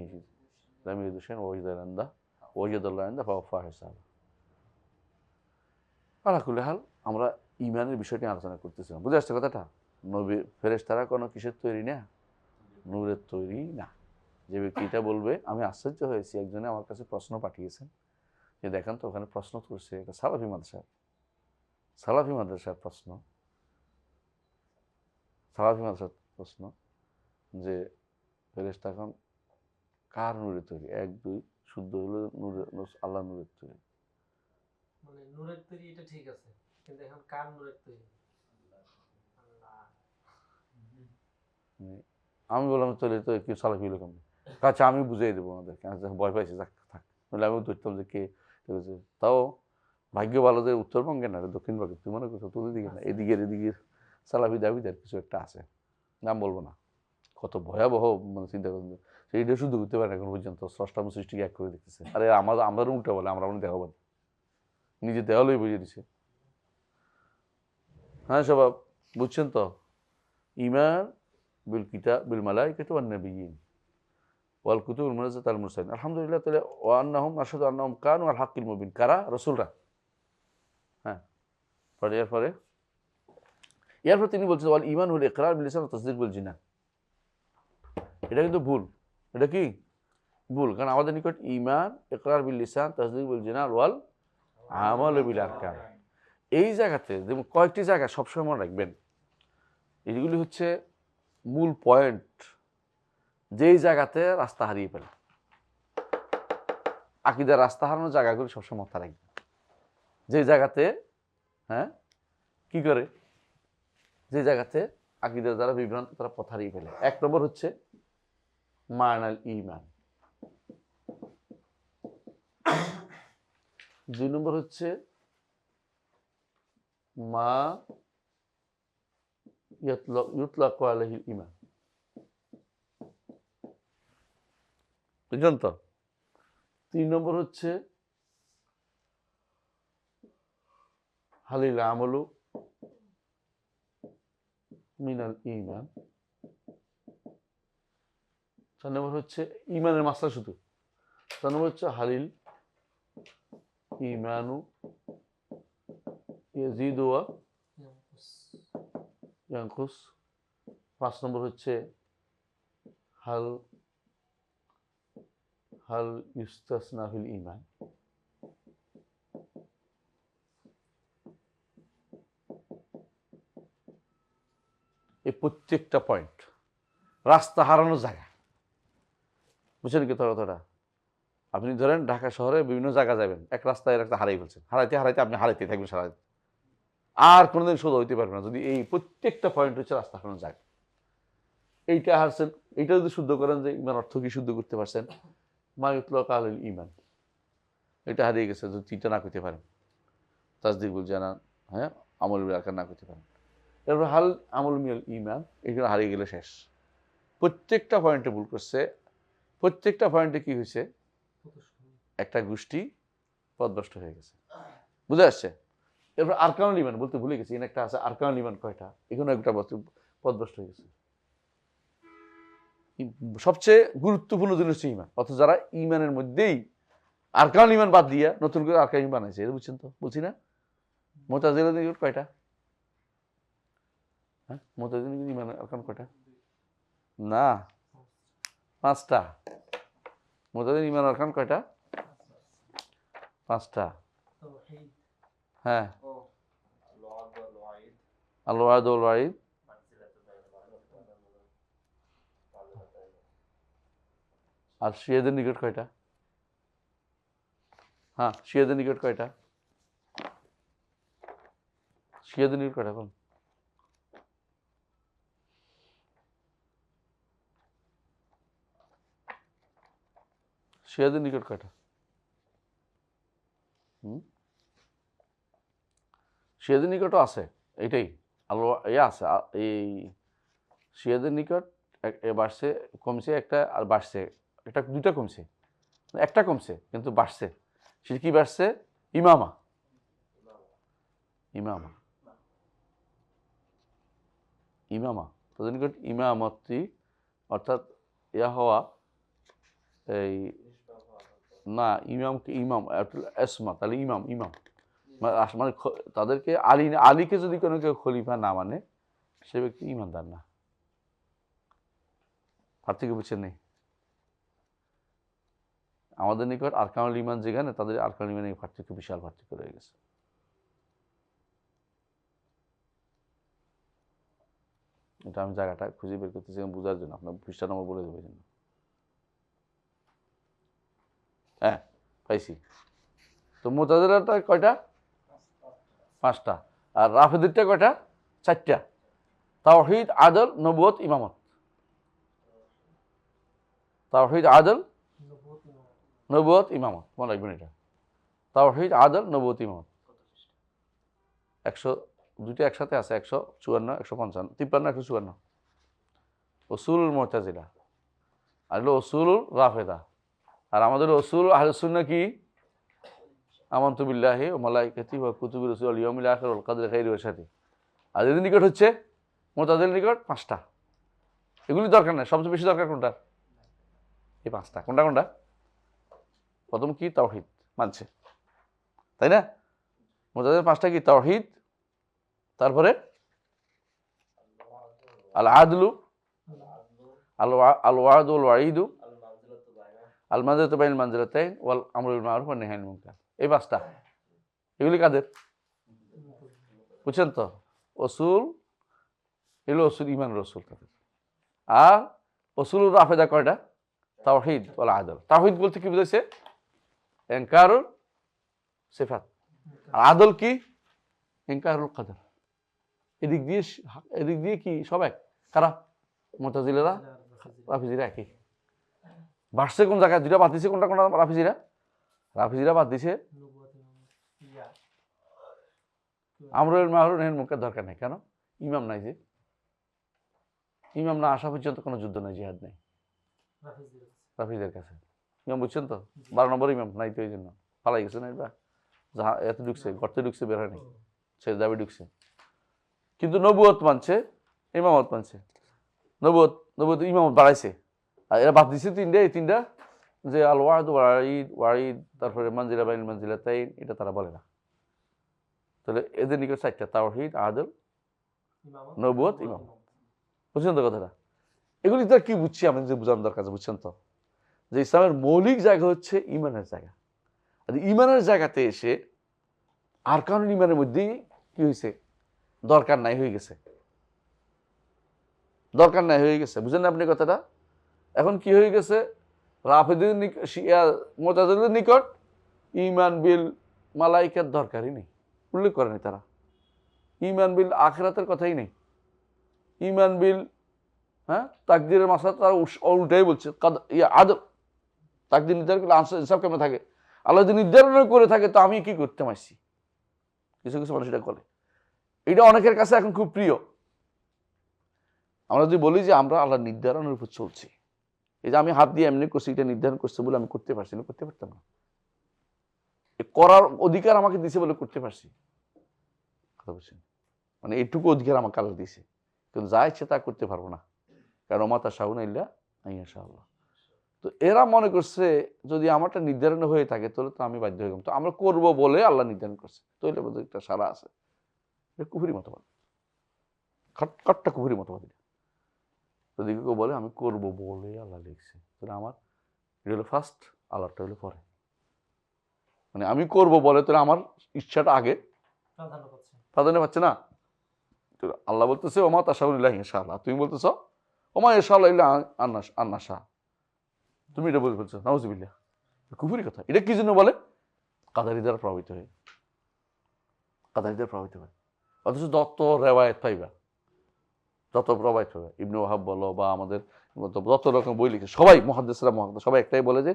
ইয়াজিদ শাইআন ওয়াজাদাল্লাহু ইনদাহু ফাওয়াফাহু হিসাবাহু। আলা কুল্লি হাল, আমরা ইমানের বিষয়টি আলোচনা করতেছিলাম। বুঝে আসছে কথাটা? নবী ফেরেশতারা কোনো কিসের তৈরি না? নূরের তৈরি না। যে ব্যক্তিটা বলবে, আমি আশ্চর্য হয়েছি, একজনে আমার কাছে প্রশ্ন পাঠিয়েছেন যে দেখেন তো ওখানে প্রশ্ন করছে, এটা সালাফি মাদ্রাসার প্রশ্ন, যে ফেরেশতা এখন কার নূরে তৈরি? 1 2 শুদ্ধ হলো নূরের, আল্লাহ নূরের তৈরি। মানে নূরের তৈরি এটা ঠিক আছে, কিন্তু এখন কার নূরের তৈরি? আমি বললাম তৈরি তো কি সালাফি হলো কেমন? আচ্ছা আমি বুঝিয়ে দেবো ওনাদেরকে, ভয় পাইছে, থাক। নাহলে আমি ধরতাম যে কে হয়েছে। তাও ভাগ্য ভালো যে উত্তরবঙ্গে না, দক্ষিণবঙ্গে, তুই মনে করছো তোদের দিকে না, এদিকের সালাফি দাবিদার কিছু একটা আছে, নাম বলবো না। কত ভয়াবহ, মানে চিন্তা করেন, সেইটা শুধু করতে পারে না এখন পর্যন্ত, স্রষ্টাম সৃষ্টিকে এক করে দেখতেছে। আরে আমাদের উল্টা বলে, আমরা দেখাবো, নিজে দেওয়ালই বুঝিয়ে দিছে। হ্যাঁ স্বভাব, বুঝছেন তো? ঈমান বিল কিতাব বিল মালাইকাতি ওয়ান নাবিয়্যিন ওয়াল কুতুবিল মুনাজ্জালাতি আল মুরসালিন। আলহামদুলিল্লাহ তাআলা ওয়া আন্নাহুম আশহাদু আন্নাহুম কানু আল হাক্কিল মুবিন। কারা? রাসূলরা। হ্যাঁ, এরপরে তিনি বলছেন ওয়াল ঈমান হুল ইকরার বিল লিসান ওয়া তাসদীক বিল জিনান। এটা কিন্তু ভুল। এটা কি ভুল? কারণ আমাদের নিকট ঈমান, ইকরার বিল লিসান, তাসদীক বিল জিনান ওয়াল আমাল বিল আরকান, এই জায়গাতে যেমন কয়েকটি জায়গা সবসময় মনে রাখবেন, এইগুলি হচ্ছে মূল পয়েন্ট, যেই জায়গাতে রাস্তা হারিয়ে ফেলে। আকীদার রাস্তা হারানোর জায়গাগুলো সবসময় মাথায় রাখবেন, যে জায়গাতে কি করে, যে জায়গাতে আকীদার দ্বারা বিভ্রান্ত তারা পথ হারিয়ে ফেলে। 1 নম্বর হচ্ছে মানাল ঈমান, 2 নম্বর হচ্ছে মা ইউতলাকু আলাইহিল ঈমান, বুঝলেন তো? 3 নম্বর হচ্ছে হালিল আমলু মিনাল ঈমান। 4 নম্বর হচ্ছে ঈমানের মাসলা শুধু। 4 নম্বর হচ্ছে হালিল ঈমানু ইয়াজিদু ওয়া ইয়ানকুস। 5 নম্বর হচ্ছে হাল ইউস্তাসনা ফিল ঈমান। এই প্রত্যেকটা পয়েন্ট রাস্তা হারানোর জায়গা, বুঝছেন কি কথাটা? আপনি ধরেন ঢাকা শহরে বিভিন্ন জায়গা যাবেন, এক রাস্তায় একটা হারিয়ে ফেলছেন, হারাইতে হারাইতে আপনি হারাইতে থাকবেন সারা, আর কোনোদিন সোজা হইতে পারবেন না যদি এই প্রত্যেকটা পয়েন্ট হচ্ছে রাস্তা হারানোর জায়গা। এইটা হারছেন, এইটা যদি শুদ্ধ করেন যে ইমান অর্থ কি শুদ্ধ করতে পারছেন, মা ইউতলাকু আলাইহিল ঈমান, এটা হারিয়ে গেছে যদি 3টা না করতে পারেন, তাসদীকুল জানান, আমল বিল আরকান না করতে পারেন, এরপর হাল আমল মিনাল ঈমান, এগুলো হারিয়ে গেলে শেষ। প্রত্যেকটা পয়েন্টে ভুল করছে, প্রত্যেকটা পয়েন্টে কি হয়েছে, একটা গোষ্ঠী পথভ্রষ্ট হয়ে গেছে, বুঝে আসছে? এরপর আরকানুল ঈমান বলতে ভুলে গেছি, এখানে একটা আছে আরকানুল ঈমান কয়টা, এখানে একটা পথভ্রষ্ট হয়ে গেছে। সবচেয়ে গুরুত্বপূর্ণ জিনিস হচ্ছে ঈমান, অথচ যারা ঈমানের মধ্যেই আরকানুল ঈমান বাদ দিয়া নতুন করে আরকানুল ঈমান বানাইছে, এটা বুঝছেন তো? বলছি না মুতাজিলাদের নিকট কয়টা, মুতাজিলাদের ঈমান আরকান কয়টা? না, 5টা। মুতাজিলাদের ঈমান আরকান কয়টা? 5টা। হ্যাঁ, আল ওয়াদ ওয়াল ওয়াইদ, আর শিয়াদের নিকট কয়টা? শিয়াদের নিকট কয়টা? শিয়াদের নিকট কয়টা? বল। শিয়াদের নিকট কয়টা? শিয়াদের নিকটও আছে, এটাই আল্লাহ আছে। এই শিয়াদের নিকট বাড়ছে, কমছে একটা, আর বাড়ছে একটা, 2টা কমছে, একটা কমছে কিন্তু বাড়ছে। সেটা কি বাড়ছে? ইমামা, ইমামা, ইমামা, তাদের নিকট ইমামতি, অর্থাৎ ইয়া হওয়া, এই না ইমামকে ইমাম এসমা, তাহলে ইমাম, ইমাম মানে তাদেরকে আলীকে যদি কোনো কেউ খলিফা না মানে সে ব্যক্তি ইমানদার না। পার্থক্য বুঝছেন নেই? আমাদের নিকট আরকানুল ঈমান যেখানে, তাদের আরকানুল ঈমানের পার্থক্য, বিশাল পার্থক্য রয়ে গেছে। এটা আমি জায়গাটা খুঁজে বের করতেছিলাম বোঝার জন্য, আপনার পৃষ্ঠা নম্বর বলে দেবো জন্য। হ্যাঁ, পাইছি। তো মুতাজিলাটা কয়টা? 5টা। আর রাফিদিরটা কয়টা? 4টা। তাওহীদ, আদল, নবুয়ত, ইমামত। তাওহীদ, আদল, নবুয়ত, ইমামত, মনে রাখবেন এটা। তাওহীদ, আদল, নবুয়ত, ইমামত। 2টা একসাথে আছে, 154, 155, 53, 154। উসুলুল মুতাজিলা আর হলো উসুলুল রাফিদা। আর আমাদের উসুল আহলুস সুন্নাহ কি? আমানতু বিল্লাহি ওয়া মালাইকাতিহি ওয়া কুতুবিহি ওয়া রুসুলিহি ওয়াল ইয়াউমিল আখির ওয়াল কদরি খাইরিহি ওয়া শাররিহি। আর এদের নিকট হচ্ছে মুতাজিলার নিকট 5টা। এগুলি দরকার নাই, সবচেয়ে বেশি দরকার কোনটা? এই 5টা। কোনটা কোনটা? প্রথম কি? তাওহীদ মানছে, তাই না? মুতাজিলার 5টা কি? তাওহীদ, তারপরে আল আদলু, আল ওয়াদ ওয়াল ওয়াইদু, আল মানজিলাতু বাইনাল মানজিলাতাইন, ওয়াল আমরু বিল মারুফ ওয়ান নাহয়ু আনিল মুনকার। এই 5টা। এগুলি কাদের? বুঝছেন তো? উসুল, এগুলো উসুল ঈমান রাসূল তাদের। আর উসুলুর রাফিদা কয়টা? তাওহীদ ওয়াল আদল। তাওহীদ বলতে কি বুঝাইছে? ইনকারুল সিফাত। আর আদল কি? ইনকারুল কদর। এদিক দিয়ে কি সব এক? কারা? মুতাজিলারা, রাফিজিরা একই। বাড়ছে কোন জায়গায়? দুইটা বাদ দিছে, কোনটা কোনটা? রাফিজিরা বাদ দিছে আমরুল মাহরুর এর মুখের দরকার নেই। কেন? ইমাম নাই যে। ইমাম না আসা পর্যন্ত কোনো যুদ্ধ নাই, জিহাদ নাই রাফিজের কাছে। ইমাম বুঝছেন তো? 12 নম্বর ইমাম নাই তো, এই জন্য পালাই গেছে না। এটা এত ঢুকছে, গর্তে ঢুকছে, বের হয়নি, ছেড়ে যাবে ঢুকছে। কিন্তু নবুয়ত মানছে, ইমামত মানছে। নবুয়ত ইমামত বাড়াইছে। আর এরা বাদ দিছে তিনটা। এই তিনটা যে আল ওয়াহিদ ওয়াহিদ, তারপরে মানজিলা বাইন মানজিলা তাই, এটা তারা বলে না। তাহলে এদের নিকট 4টা: তাওহীদ, আদল, নবুয়ত, ইমাম। বুঝছেন তো কথাটা? এগুলি তো কি বুঝছি আমি, যে বোঝানোর দরকার আছে, বুঝছেন তো? যে ইসলামের মৌলিক জায়গা হচ্ছে ইমানের জায়গা। আর ইমানের জায়গাতে এসে আর কারণ ইমানের মধ্যেই কি হয়েছে? দরকার নাই হয়ে গেছে, দরকার নাই হয়ে গেছে। বুঝলেন না আপনি কথাটা? এখন কি হয়ে গেছে? রাফিদের মুতাজিলাদের নিকট ঈমান বিল মালাইকার দরকারই নেই, উল্লেখ করেনি তারা। ঈমান বিল আখিরাতের কথাই নেই। ঈমান বিল তাকদীরের মাসলা তারা উল্টাই বলছে। আদল, তাকদীর নির্ধারণ করলে আনসার ইনসাফ কেমন থাকে? আল্লাহ যদি নির্ধারণ করে থাকে তো আমি কি করতে পারছি? কিছু কিছু মানুষ এটা করে। এটা অনেকের কাছে এখন খুব প্রিয়। আমরা যদি বলি যে আমরা আল্লাহ নির্ধারণের উপর চলছি, এই যে আমি হাত দিয়ে এমনি করছি, এটা নির্ধারণ করছে বলে আমি করতে পারছি না, করতে পারতাম না। করার অধিকার আমাকে দিছে বলে করতে পারছি। কথা বলছেন? মানে এইটুকু অধিকার আমাকে আল্লাহ দিছে, কিন্তু যা ইচ্ছে তা করতে পারবো না। কারণ মাতা শাহুনা ইল্লা ইনশা আল্লাহ। তো এরা মনে করছে যদি আমারটা নির্ধারণ হয়ে থাকে তাহলে তো আমি বাধ্য হয়ে গেলাম, তো আমরা করবো বলে আল্লাহ নির্ধারণ করছে, তো এটা বোধ একটা সারা আছে। এটা কুফরি মতবাদ, খটখটটা কুফরি মতবাদ। এটা যদি কেউ বলে আমি করবো বলে আল্লাহ লিখছে, তাহলে আমার এটা হলো ফার্স্ট, আল্লাহটা হলো পরে। মানে আমি করবো বলে তাহলে আমার ইচ্ছাটা আগে প্রাধান্য পাচ্ছে না। আল্লাহ বলতেছে ওমা তাশাউল্লাহ ইনশাআল্লাহ, তুমি বলতেছ ওমা ইনশাআল্লাহ ইল্লা আন্নাশা, তুমি এটা বলছো নাউজুবিল্লাহ। কুফরি কথা। এটা কি জন্য বলে? কাদারি দ্বারা প্রভাবিত হয়ে, কাদারি দ্বারা প্রভাবিত হয়। অথচ যত রেওয়ায়েত পাইবা, যত প্রভাবিত হবে, ইবনে ওয়াহাব বলো বা আমাদের যত রকম বই লিখে সবাই মুহাদ্দিসরা সবাই একটাই বলে যে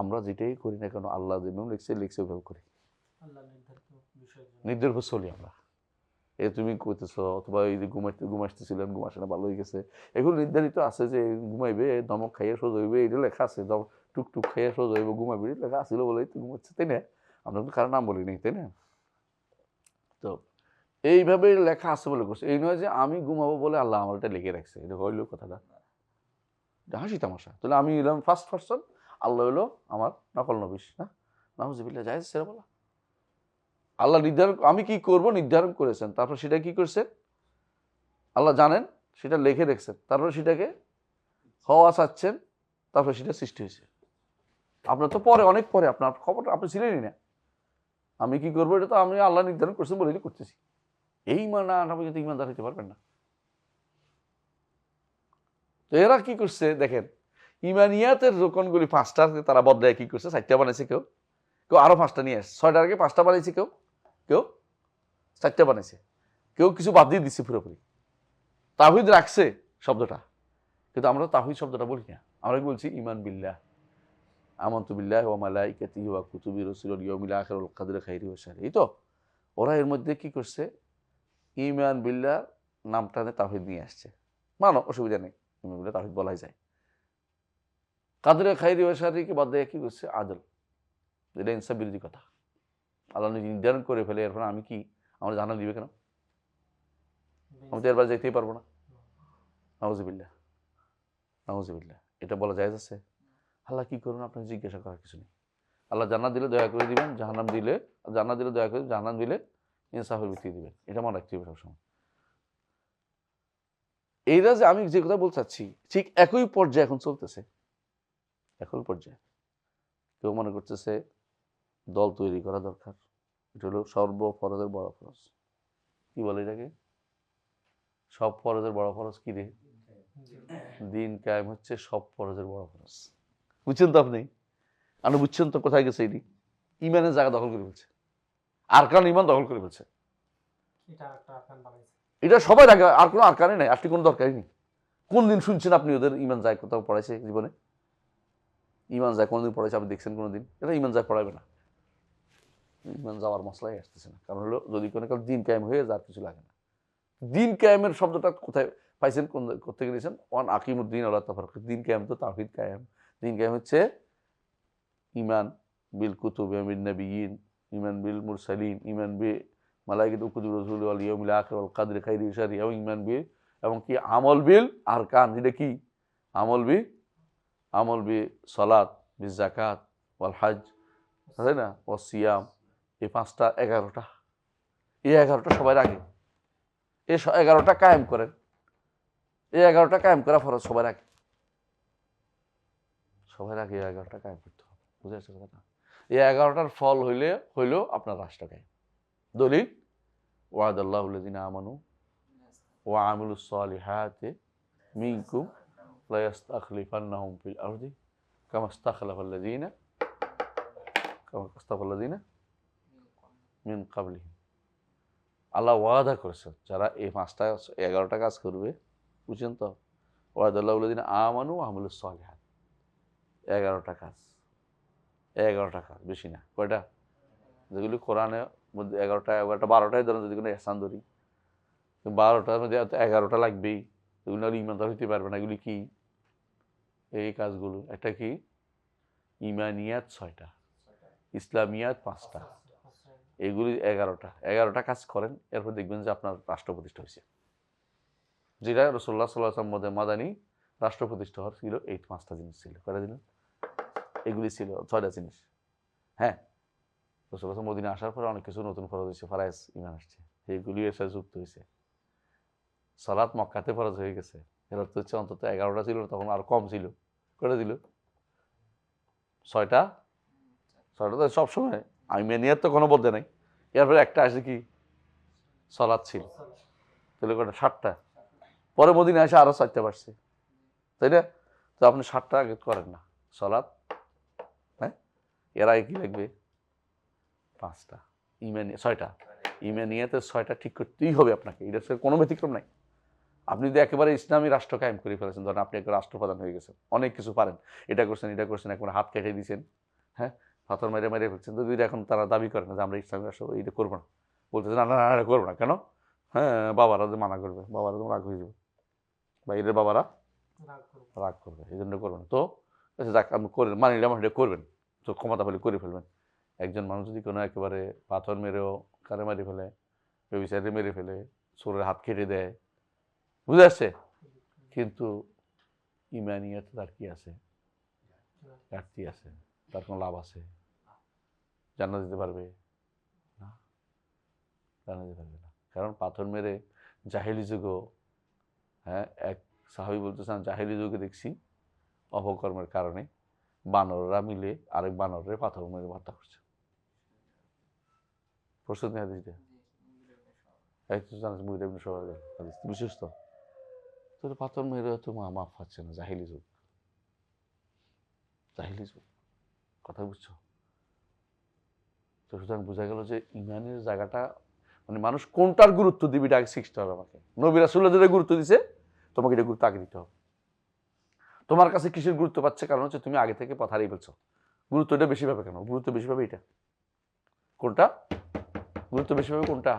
আমরা যেটাই করি না কেন আল্লাহ যেমন লিখছে ওইভাবে করি, নির্ধারিত চলি আমরা। এ তুমি করতেছ অথবা এই যে ঘুমাইতেছিলেন, ঘুম আসে না, ভালো হয়ে গেছে, এগুলো নির্ধারিত আছে যে ঘুমাইবে, দমক খাইয়ে সোজ হইবে, এটা লেখা আছে। টুকটুক খাইয়ে সোজ হইবে, ঘুমাইবে, লেখা আসছিল বলেই তো ঘুমাচ্ছে, তাই না? আমরা তো কারো নাম বলি নাই, তাই না? তো এইভাবে লেখা আছে বলে করছে। এই নয় যে আমি ঘুমাবো বলে আল্লাহ আমার এটা লিখে রাখছে। এটা হইলো কথাটা হাসি তামাশা। তাহলে আমি এলাম ফার্স্ট পারসন, আল্লাহ হইলো আমার নকল নবিশ না, নাউজুবিল্লাহ। জায়েজ সেটা বলা? আল্লাহ নির্ধারণ, আমি কি করব নির্ধারণ করেছেন, তারপর সেটা কি করছেন আল্লাহ জানেন, সেটা লিখে রেখেছেন, তারপর সেটাকে হওয়া চাচ্ছেন, তারপর সেটা সৃষ্টি হয়েছে। আপনার তো পরে, অনেক পরে, আপনার খবরটা আপনি ছিলেনই না। আমি কি করবো এটা তো আমি আল্লাহ নির্ধারণ করছেন বলেই করতেছি। এই না আপনি কিন্তু ইমানদার হইতে পারবেন না। তো এরা কি করছে দেখেন, ইমানিয়াতের রোকনগুলি 5টা তারা বদলায় কি করছে, 4টা বানাইছে, কেউ কেউ আরো 5টা নিয়ে আসছে, 6টার আগে 5টা বানাইছে, কেউ কেউ 4টা বানাইছে, কেউ কিছু বাদ দিয়ে দিচ্ছে পুরোপুরি। তাওহীদ রাখছে শব্দটা, কিন্তু আমরা তাওহীদ শব্দটা বলি না, আমরা বলছি ঈমান বিল্লাহ, আমানতু বিল্লাহি ওয়া মালাইকাতিহি ওয়া কুতুবিহি রুসুলিহি ওয়াল ইয়াউমিল আখির ওয়াল কদরি খাইরিহি ওয়া শাররিহি। এই তো ওরা এর মধ্যে কি করছে, ঈমান বিল্লাহ নামটাতে তাওহীদ নিয়ে আসছে। মানো, অসুবিধা নেই, ঈমান বিল্লাহ তাওহীদ বলাই যায়। কদরে খাইরিহি ওয়া শাররিহি বাদ দিয়ে কি করছে, আদল। এটা ইনসাফ বিরোধী কথা। আল্লাহ নির্ধারণ করে ফেলে, এরপর আমি কি আমার জানা দিবে কেন? আমি তো এরপর যেতেই পারবো না। নাউজুবিল্লাহ, নাউজুবিল্লাহ। এটা বলা জায়েজ আছে? আল্লাহ কি করুন আপনাকে জিজ্ঞাসা করার কিছু নেই। আল্লাহ জান্নাত দিলে দয়া করে দিবেন, জাহান্নাম দিলে, জান্নাত দিলে দয়া করে, জাহান্নাম দিলে ইনসাফের ভিত্তিতে দিবেন। এটা মনে রাখতে হবে সবসময়। এইটা যে আমি যে কথা বলতে চাচ্ছি, ঠিক একই পর্যায়ে এখন চলতেছে, একই পর্যায়ে। কেউ মনে করতেছে দল তৈরি করা দরকার, এটা হলো সর্বফরজের বড় ফরজ। কি বলে এটাকে? সব ফরজের বড় ফরজ কি রে? দিন কায়েম হচ্ছে সব ফরজের বড় ফরজ। বুঝছেন তো আপনি? বুঝছেন তো কোথায় গেছে এটি? ইমানের জায়গা দখল করে ফেলছে, আরকান ইমান দখল করে ফেলছে। এটা একটা আরকান বানাইছে। এটা সবাই রাখে, আর কোনো আরকানই নাই, আর কোনো দরকারই নেই। কোন দিন শুনছেন আপনি ওদের ইমান যায় কোথাও পড়াইছে জীবনে? ইমান যায় কোনোদিন পড়াইছে আপনি দেখছেন কোনোদিন? এটা ইমান যায় পড়াবে না, ইমান যাওয়ার মশলাই আসতেছে না। কারণ হলো যদি কোনো কাল দিন কায়েম হয়ে যায় আর কিছু লাগে না। দিন কায়েমের শব্দটা কোথায় পাইছেন, কোথা গেছেন? ওয়ান আকিমুদ্দিন আল্লাহ তাফারক। দিন কায়েম তো তাওহীদ কায়েম। দিন কায়েম হচ্ছে ইমান বিল কুতুব বিন নবিয়িন, ইমান বিল মুরসালিন, ইমান বি মালাইকাতুল কুতুব রাসূল ওয়াল ইয়াউমিল আখির ওয়াল কদরি খাইরি শাররি, এবং ইমান বিল, এবং কি আমল বিল আরকান, যেটা কি আমল বি সালাত বি যাকাত ওয়াল হজ, তাই না, ও সিয়াম। এই 5টা 11টা, এই 11টা সবাই আগে, এই 11টা কায়েম করেন, এই 11টা কায়েম করা ফরজ সবার আগে, সবার আগে এই 11টা কায়েম করতে হবে। বুঝে আসছে কথা? এই 11টার ফল হইল আপনার রাষ্ট্র কায়েম। দলিল ওয়াদাল্লাহু আল্লাযিনা আমানু ওয়া আমিলুস সালিহাতি মিনকুম লা ইস্তাখলিফান্নাহুম ফিল আরদি কামা ইস্তাখলাফাল্লাযিনা মিন ক্বাবলিহিম। আল্লাহ ওয়াদা করেছেন যারা এই 5টা 11টা কাজ করবে, বুঝছেন তো? ওয়াদাল্লাহু আল্লাযিনা আমানু ওয়া আমিলুস সালিহাত, 11টা কাজ, 11টা কাজ, বেশি না। কয়টা? যেগুলি কোরআনের মধ্যে 11টা 12টাই ধরেন, যদি কোনো ইহসান ধরি, 12টার মধ্যে 11টা লাগবেই, এগুলো আর ইমানদার হইতে পারবে না। এগুলি কি? এই কাজগুলো, একটা কি ইমানিয়াত 6টা, ইসলামিয়াত 5টা, এগুলি 11টা কাজ করেন, এরপর দেখবেন যে আপনার রাষ্ট্র প্রতিষ্ঠা হয়েছে। যেটা রাসূলুল্লাহ সাল্লাল্লাহু আলাইহি ওয়াসাল্লাম মাদানী রাষ্ট্র প্রতিষ্ঠা হওয়ার ছিল, এই 5টা জিনিস ছিল। কয়টা জিনিস? এগুলি ছিল 6টা জিনিস। হ্যাঁ, রাসূলুল্লাহ মদিনা আসার পরে অনেক কিছু নতুন ফরজ হয়েছে, ফারায়েজ ইমান আসছে, এইগুলি এর সাথে যুক্ত হয়েছে। সালাত মক্কাতে ফরজ হয়ে গেছে, এর অর্থ হচ্ছে অন্তত 11টা ছিল, তখন আর কম ছিল। কয়টা ছিল? 6টা। 6টা তো সবসময়, আইমানিয়াত তো কোনো বলতে নাই। এরপরে একটা আসে কি, সালাত ছিল, তাহলে কয়টা? 7টা। পরে মদিনা এসে আরো 4টা বাড়ছে, তাই না? তো আপনি 7টা আগে করেন না সালাত, হ্যাঁ, এর আগে কি লাগবে? 5টা। 6টা ইমানিয়াতে 6টা ঠিক করতেই হবে আপনাকে, এটা কোনো ব্যতিক্রম নাই। আপনি যদি একেবারে ইসলামী রাষ্ট্র কায়েম করে ফেলেছেন, ধরেন আপনি একটা রাষ্ট্রপ্রধান হয়ে গেছেন, অনেক কিছু পারেন, এটা করছেন, একবার হাত কেটে দিয়েছেন, হ্যাঁ, পাথর মেরে ফেলছেন, তো যদি এখন তারা দাবি করেন যে আমরা ইসলামী রাষ্ট্র এটা করবো না, বলতেছে না না না করবো না, কেন? হ্যাঁ, বাবারা যে মানা করবে, বাবারা তো রাগ হয়ে যাবে, বাইরের বাবারা রাগ করবে, এই জন্য করবেন। তো যাক, আপনি করেন, মানি নিলাম এটা করবেন, তো ক্ষমতা পেলে করে ফেলবেন। একজন মানুষ যদি কোনো একেবারে পাথর মেরেও কারে মারি ফেলে, ব্যভিচারে মেরে ফেলে, চোরের হাত কেটে দেয়, বুঝে আসছে, কিন্তু ইমানিয়াতে তার কি আছে? ঘাটতি আছে, তার কোনো লাভ আছে? জান্নাত দিতে পারবে না, জান্নাত দিতে পারবে না। কারণ পাথর মেরে জাহেলি যুগও, হ্যাঁ, এক সাহাবী বলতেছেন জাহেলি যুগে দেখছি অপকর্মের কারণে বানররা মিলে আরেক বানরে পাথর মেরে হত্যা করছে। প্রস্তুত নেই হাদিসটা? বিশেষ তো পাথর মেরে তো মাফ পাচ্ছে না, জাহিলি যুগ, জাহিলি যুগ, কথা বুঝছো? তো সুতরাং বোঝা গেল যে ইমানের জায়গাটা, মানে মানুষ কোনটার গুরুত্ব দিবে এটা আগে শিখতে হবে আমাকে। নবী রাসূলুল্লাহ যেটা গুরুত্ব দিছে, তোমাকে এটা গুরুত্ব আগে দিতে হবে। তোমার কাছে কিসের গুরুত্ব পাচ্ছে? কারণ হচ্ছে তুমি আগে থেকে পথ হারিয়ে ফেলছো। গুরুত্ব এটা বেশি পাবে কেন? গুরুত্ব বেশি পাবে এটা। কোনটা গুরুত্ব বেশি পাবে? কোনটা?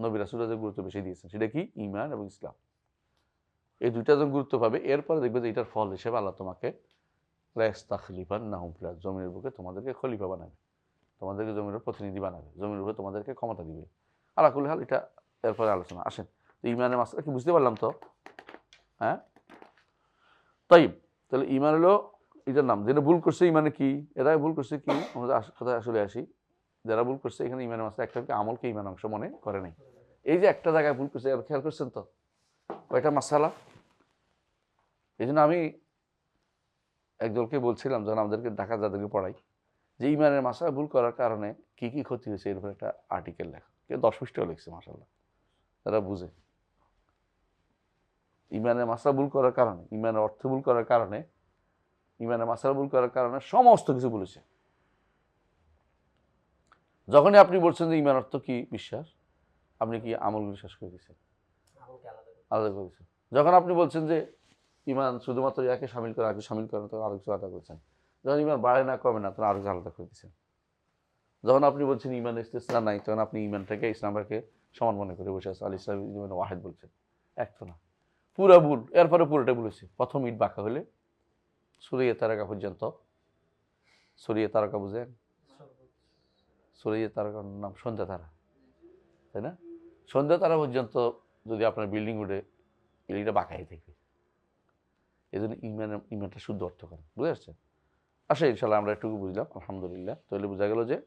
নবী রাসূলুল্লাহ যে গুরুত্ব বেশি দিয়েছেন, সেটা কি? ঈমান এবং ইসলাম, এই দুইটা যখন গুরুত্ব পাবে, এরপরে দেখবে যে এটার ফল হিসেবে আল্লাহ তোমাকে লাইস্তাখলিফান্নাহুম ফিল আরদ, জমিনের বুকে তোমাদেরকে খলিফা বানাবে, তোমাদেরকে জমির প্রতিনিধি বানাবে, জমির উপরে তোমাদেরকে ক্ষমতা দিবে। আল্লাহ কুল হাল, এটা এরপরে আলোচনা। আসেন, তো ইমানের মাসলা কি বুঝতে পারলাম তো? হ্যাঁ, তাইব, তাহলে ইমান হলো এটার নাম। যেটা ভুল করছে ইমানে কি, এরা ভুল করছে কি, আমাদের কথায় আসলে আসি। যারা ভুল করছে এখানে ইমানের মাসলা একটা আমলকে ইমান অংশ মনে করে নাই। এই যে একটা জায়গায় ভুল করছে, খেয়াল করছেন তো কয়টা মাসালা? এই জন্য আমি একজনকে বলছিলাম, যখন আমাদেরকে ঢাকা যাদেরকে পড়াই, যে ইমানের মাসালা ভুল করার কারণে কি কি ক্ষতি হয়েছে, এর উপর একটা আর্টিকেল লেখা, কেউ 10 পৃষ্ঠাও লিখছে, মাসাল্লাহ, তারা বুঝে। ইমানের মাসালা ভুল করার কারণে, ইমানের অর্থ ভুল করার কারণে, ইমানের মাসালা ভুল করার কারণে সমস্ত কিছু বলেছে। যখনই আপনি বলছেন যে ইমান অর্থ কি বিশ্বাস, আপনি কি আমলগুলো শেষ করে দিচ্ছেন, আমলকে আলাদা করে। আলাদা করে দিচ্ছেন। যখন আপনি বলছেন যে ইমান শুধুমাত্র ইয়াকে সামিল করে আগে সামিল করেন, তখন আরো কিছু আলাদা করছেন। যখন ইমান বাড়ে না কমে না, তখন আরো কিছু আলাদা করে দিচ্ছেন। যখন আপনি বলছেন ইমান ইসলাম নাই, তখন আপনি ইমানটাকে ইসলামটাকে সমান মনে করে বসে আছেন। আল ইসলাম ইমান ওয়াহিদ বলছেন, এক তো না, পুরা ভুল। এরপরে পুরোটা বলেছে, প্রথম ইট বাঁকা হলে সূরা তারাকা পর্যন্ত, সূরা তারাকা বুঝেন, সূরা তারাকার নাম সন্ধ্যা তারা, তাই না? সন্ধ্যা তারা পর্যন্ত যদি আপনার বিল্ডিং উঠে, বিল্ডিংটা বাঁকাই থাকবে। এই জন্য ইমানটা শুদ্ধ অর্থ করেন, বুঝতে পারছেন? আসলে ইনশাল্লাহ আমরা একটু বুঝলাম, আলহামদুলিল্লাহ। তাহলে বোঝা গেল যে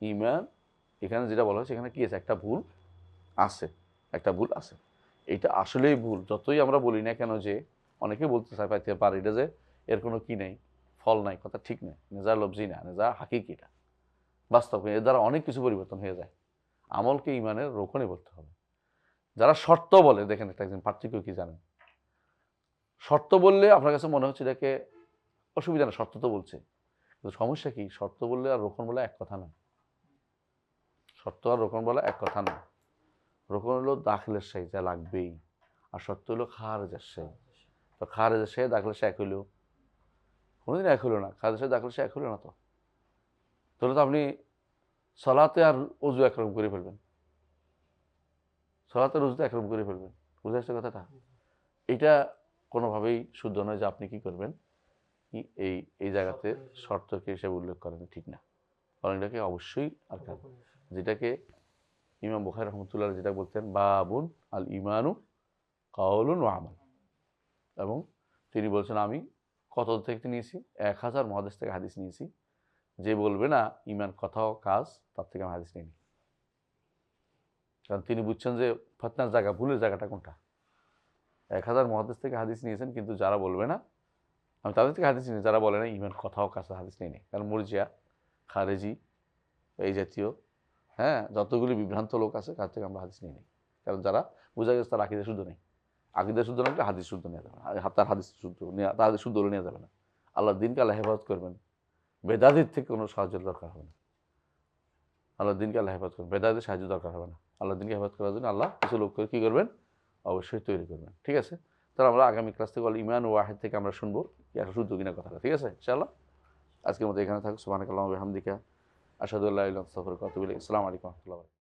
ইমান এখানে যেটা বলা হয়েছে, এখানে কি আছে, একটা ভুল আছে, একটা ভুল আছে। এটা আসলেই ভুল। যতই আমরা বলি না কেন যে অনেকে বলতে চাই পাইতে পারে এটা যে এর কোনো কি নেই, ফল নাই, কথা ঠিক নেই, নেজা লফজি না, নেজা হাকিকি, এটা বাস্তব। এর দ্বারা অনেক কিছু পরিবর্তন হয়ে যায়। আমলকে ইমানের রোকনে বলতে হবে। যারা শর্ত বলে, দেখেন একটা একজন পার্থক্য কি জানেন, শর্ত বললে আপনার কাছে মনে হচ্ছে এটাকে অসুবিধা না, শর্ত তো বলছে, কিন্তু সমস্যা কি, শর্ত বললে আর রোকন বলে এক কথা না। শর্ত আর রোকন বলা এক কথা না। রোকন হলো দাখিলের শাহী, যা লাগবেই, আর শর্ত হলো খারেজের শাহী। তো খারেজের শাহী দাখিলের শাহী এক হইলো, কোনোদিন এক হইলো না। খারেজের শাহী দাখিলের শাহী এক হইলো না। তো তাহলে তো আপনি সলাতে আর অজু একরকম করে ফেলবেন, সলাতে আর অজুতে একরকম করে ফেলবেন। বুঝে আসছে কথাটা? এটা কোনোভাবেই শুদ্ধ নয় যে আপনি কি করবেন, এই এই জায়গাতে শর্তকে হিসেবে উল্লেখ করেন, ঠিক না। কারণ এটাকে অবশ্যই আর যেটাকে ইমাম বুখারী রহমতুল্লাহ যেটা বলতেন, বাবুন আল ইমানু কাওলুন ওয়া আমাল, এবং তিনি বলছেন আমি কত থেকে নিয়েছি, 1000 মুহাদ্দিস থেকে হাদিস নিয়েছি, যে বলবে না ইমান কথা ও কাজ, তার থেকে আমি হাদিস নিইনি। কারণ তিনি বুঝছেন যে ফতনার জায়গা, ভুলের জায়গাটা কোনটা। 1000 মুহাদ্দিস থেকে হাদিস নিয়েছেন, কিন্তু যারা বলবে না, আমি তাদের থেকে হাদিস নিই, যারা বলে না ইমান কথা ও কাজ, হাদিস নিইনি। কারণ মুরজিয়া, খারেজি, এই জাতীয় যতগুলি বিভ্রান্ত লোক আছে, তার থেকে আমরা হাদিস নিই নি। কারণ যারা বোঝা গেছে তার আকীদা শুদ্ধ নেই। আকীদা শুদ্ধ না হলে হাদিস শুদ্ধ নেওয়া যাবে না, তার হাদিস শুদ্ধ তার হাদিস শুদ্ধ হলে নেওয়া যাবে না। আল্লাহর দিনকে আল্লাহ হেফাজত করবেন, বেদাতির থেকে কোনো সাহায্যের দরকার হবে না। আল্লাহর দিনকে আল্লাহ হেফাজত করবেন, বেদাতির সাহায্য দরকার হবে না। আল্লাহর দিনকে হেফাজত করার জন্য আল্লাহ কিছু লোক করে কী করবেন, অবশ্যই তৈরি করবেন। ঠিক আছে? তাহলে আমরা আগামী ক্লাস থেকে ইমান ওয়াহিদ থেকে আমরা শুনবো শুদ্ধ কিনা কথাটা। ঠিক আছে ইনশাআল্লাহ? আজকের মতো এখানে থাকুক। সুবহানাকাল্লাহুম্মা ওয়া বিহামদিকা আশহাদু আল্লা ইলাহা ইল্লা আনতা আস্তাগফিরুকা ওয়া আতুবু ইলাইক। আসসালামু আলাইকুম ওয়া রাহমাতুল্লাহি।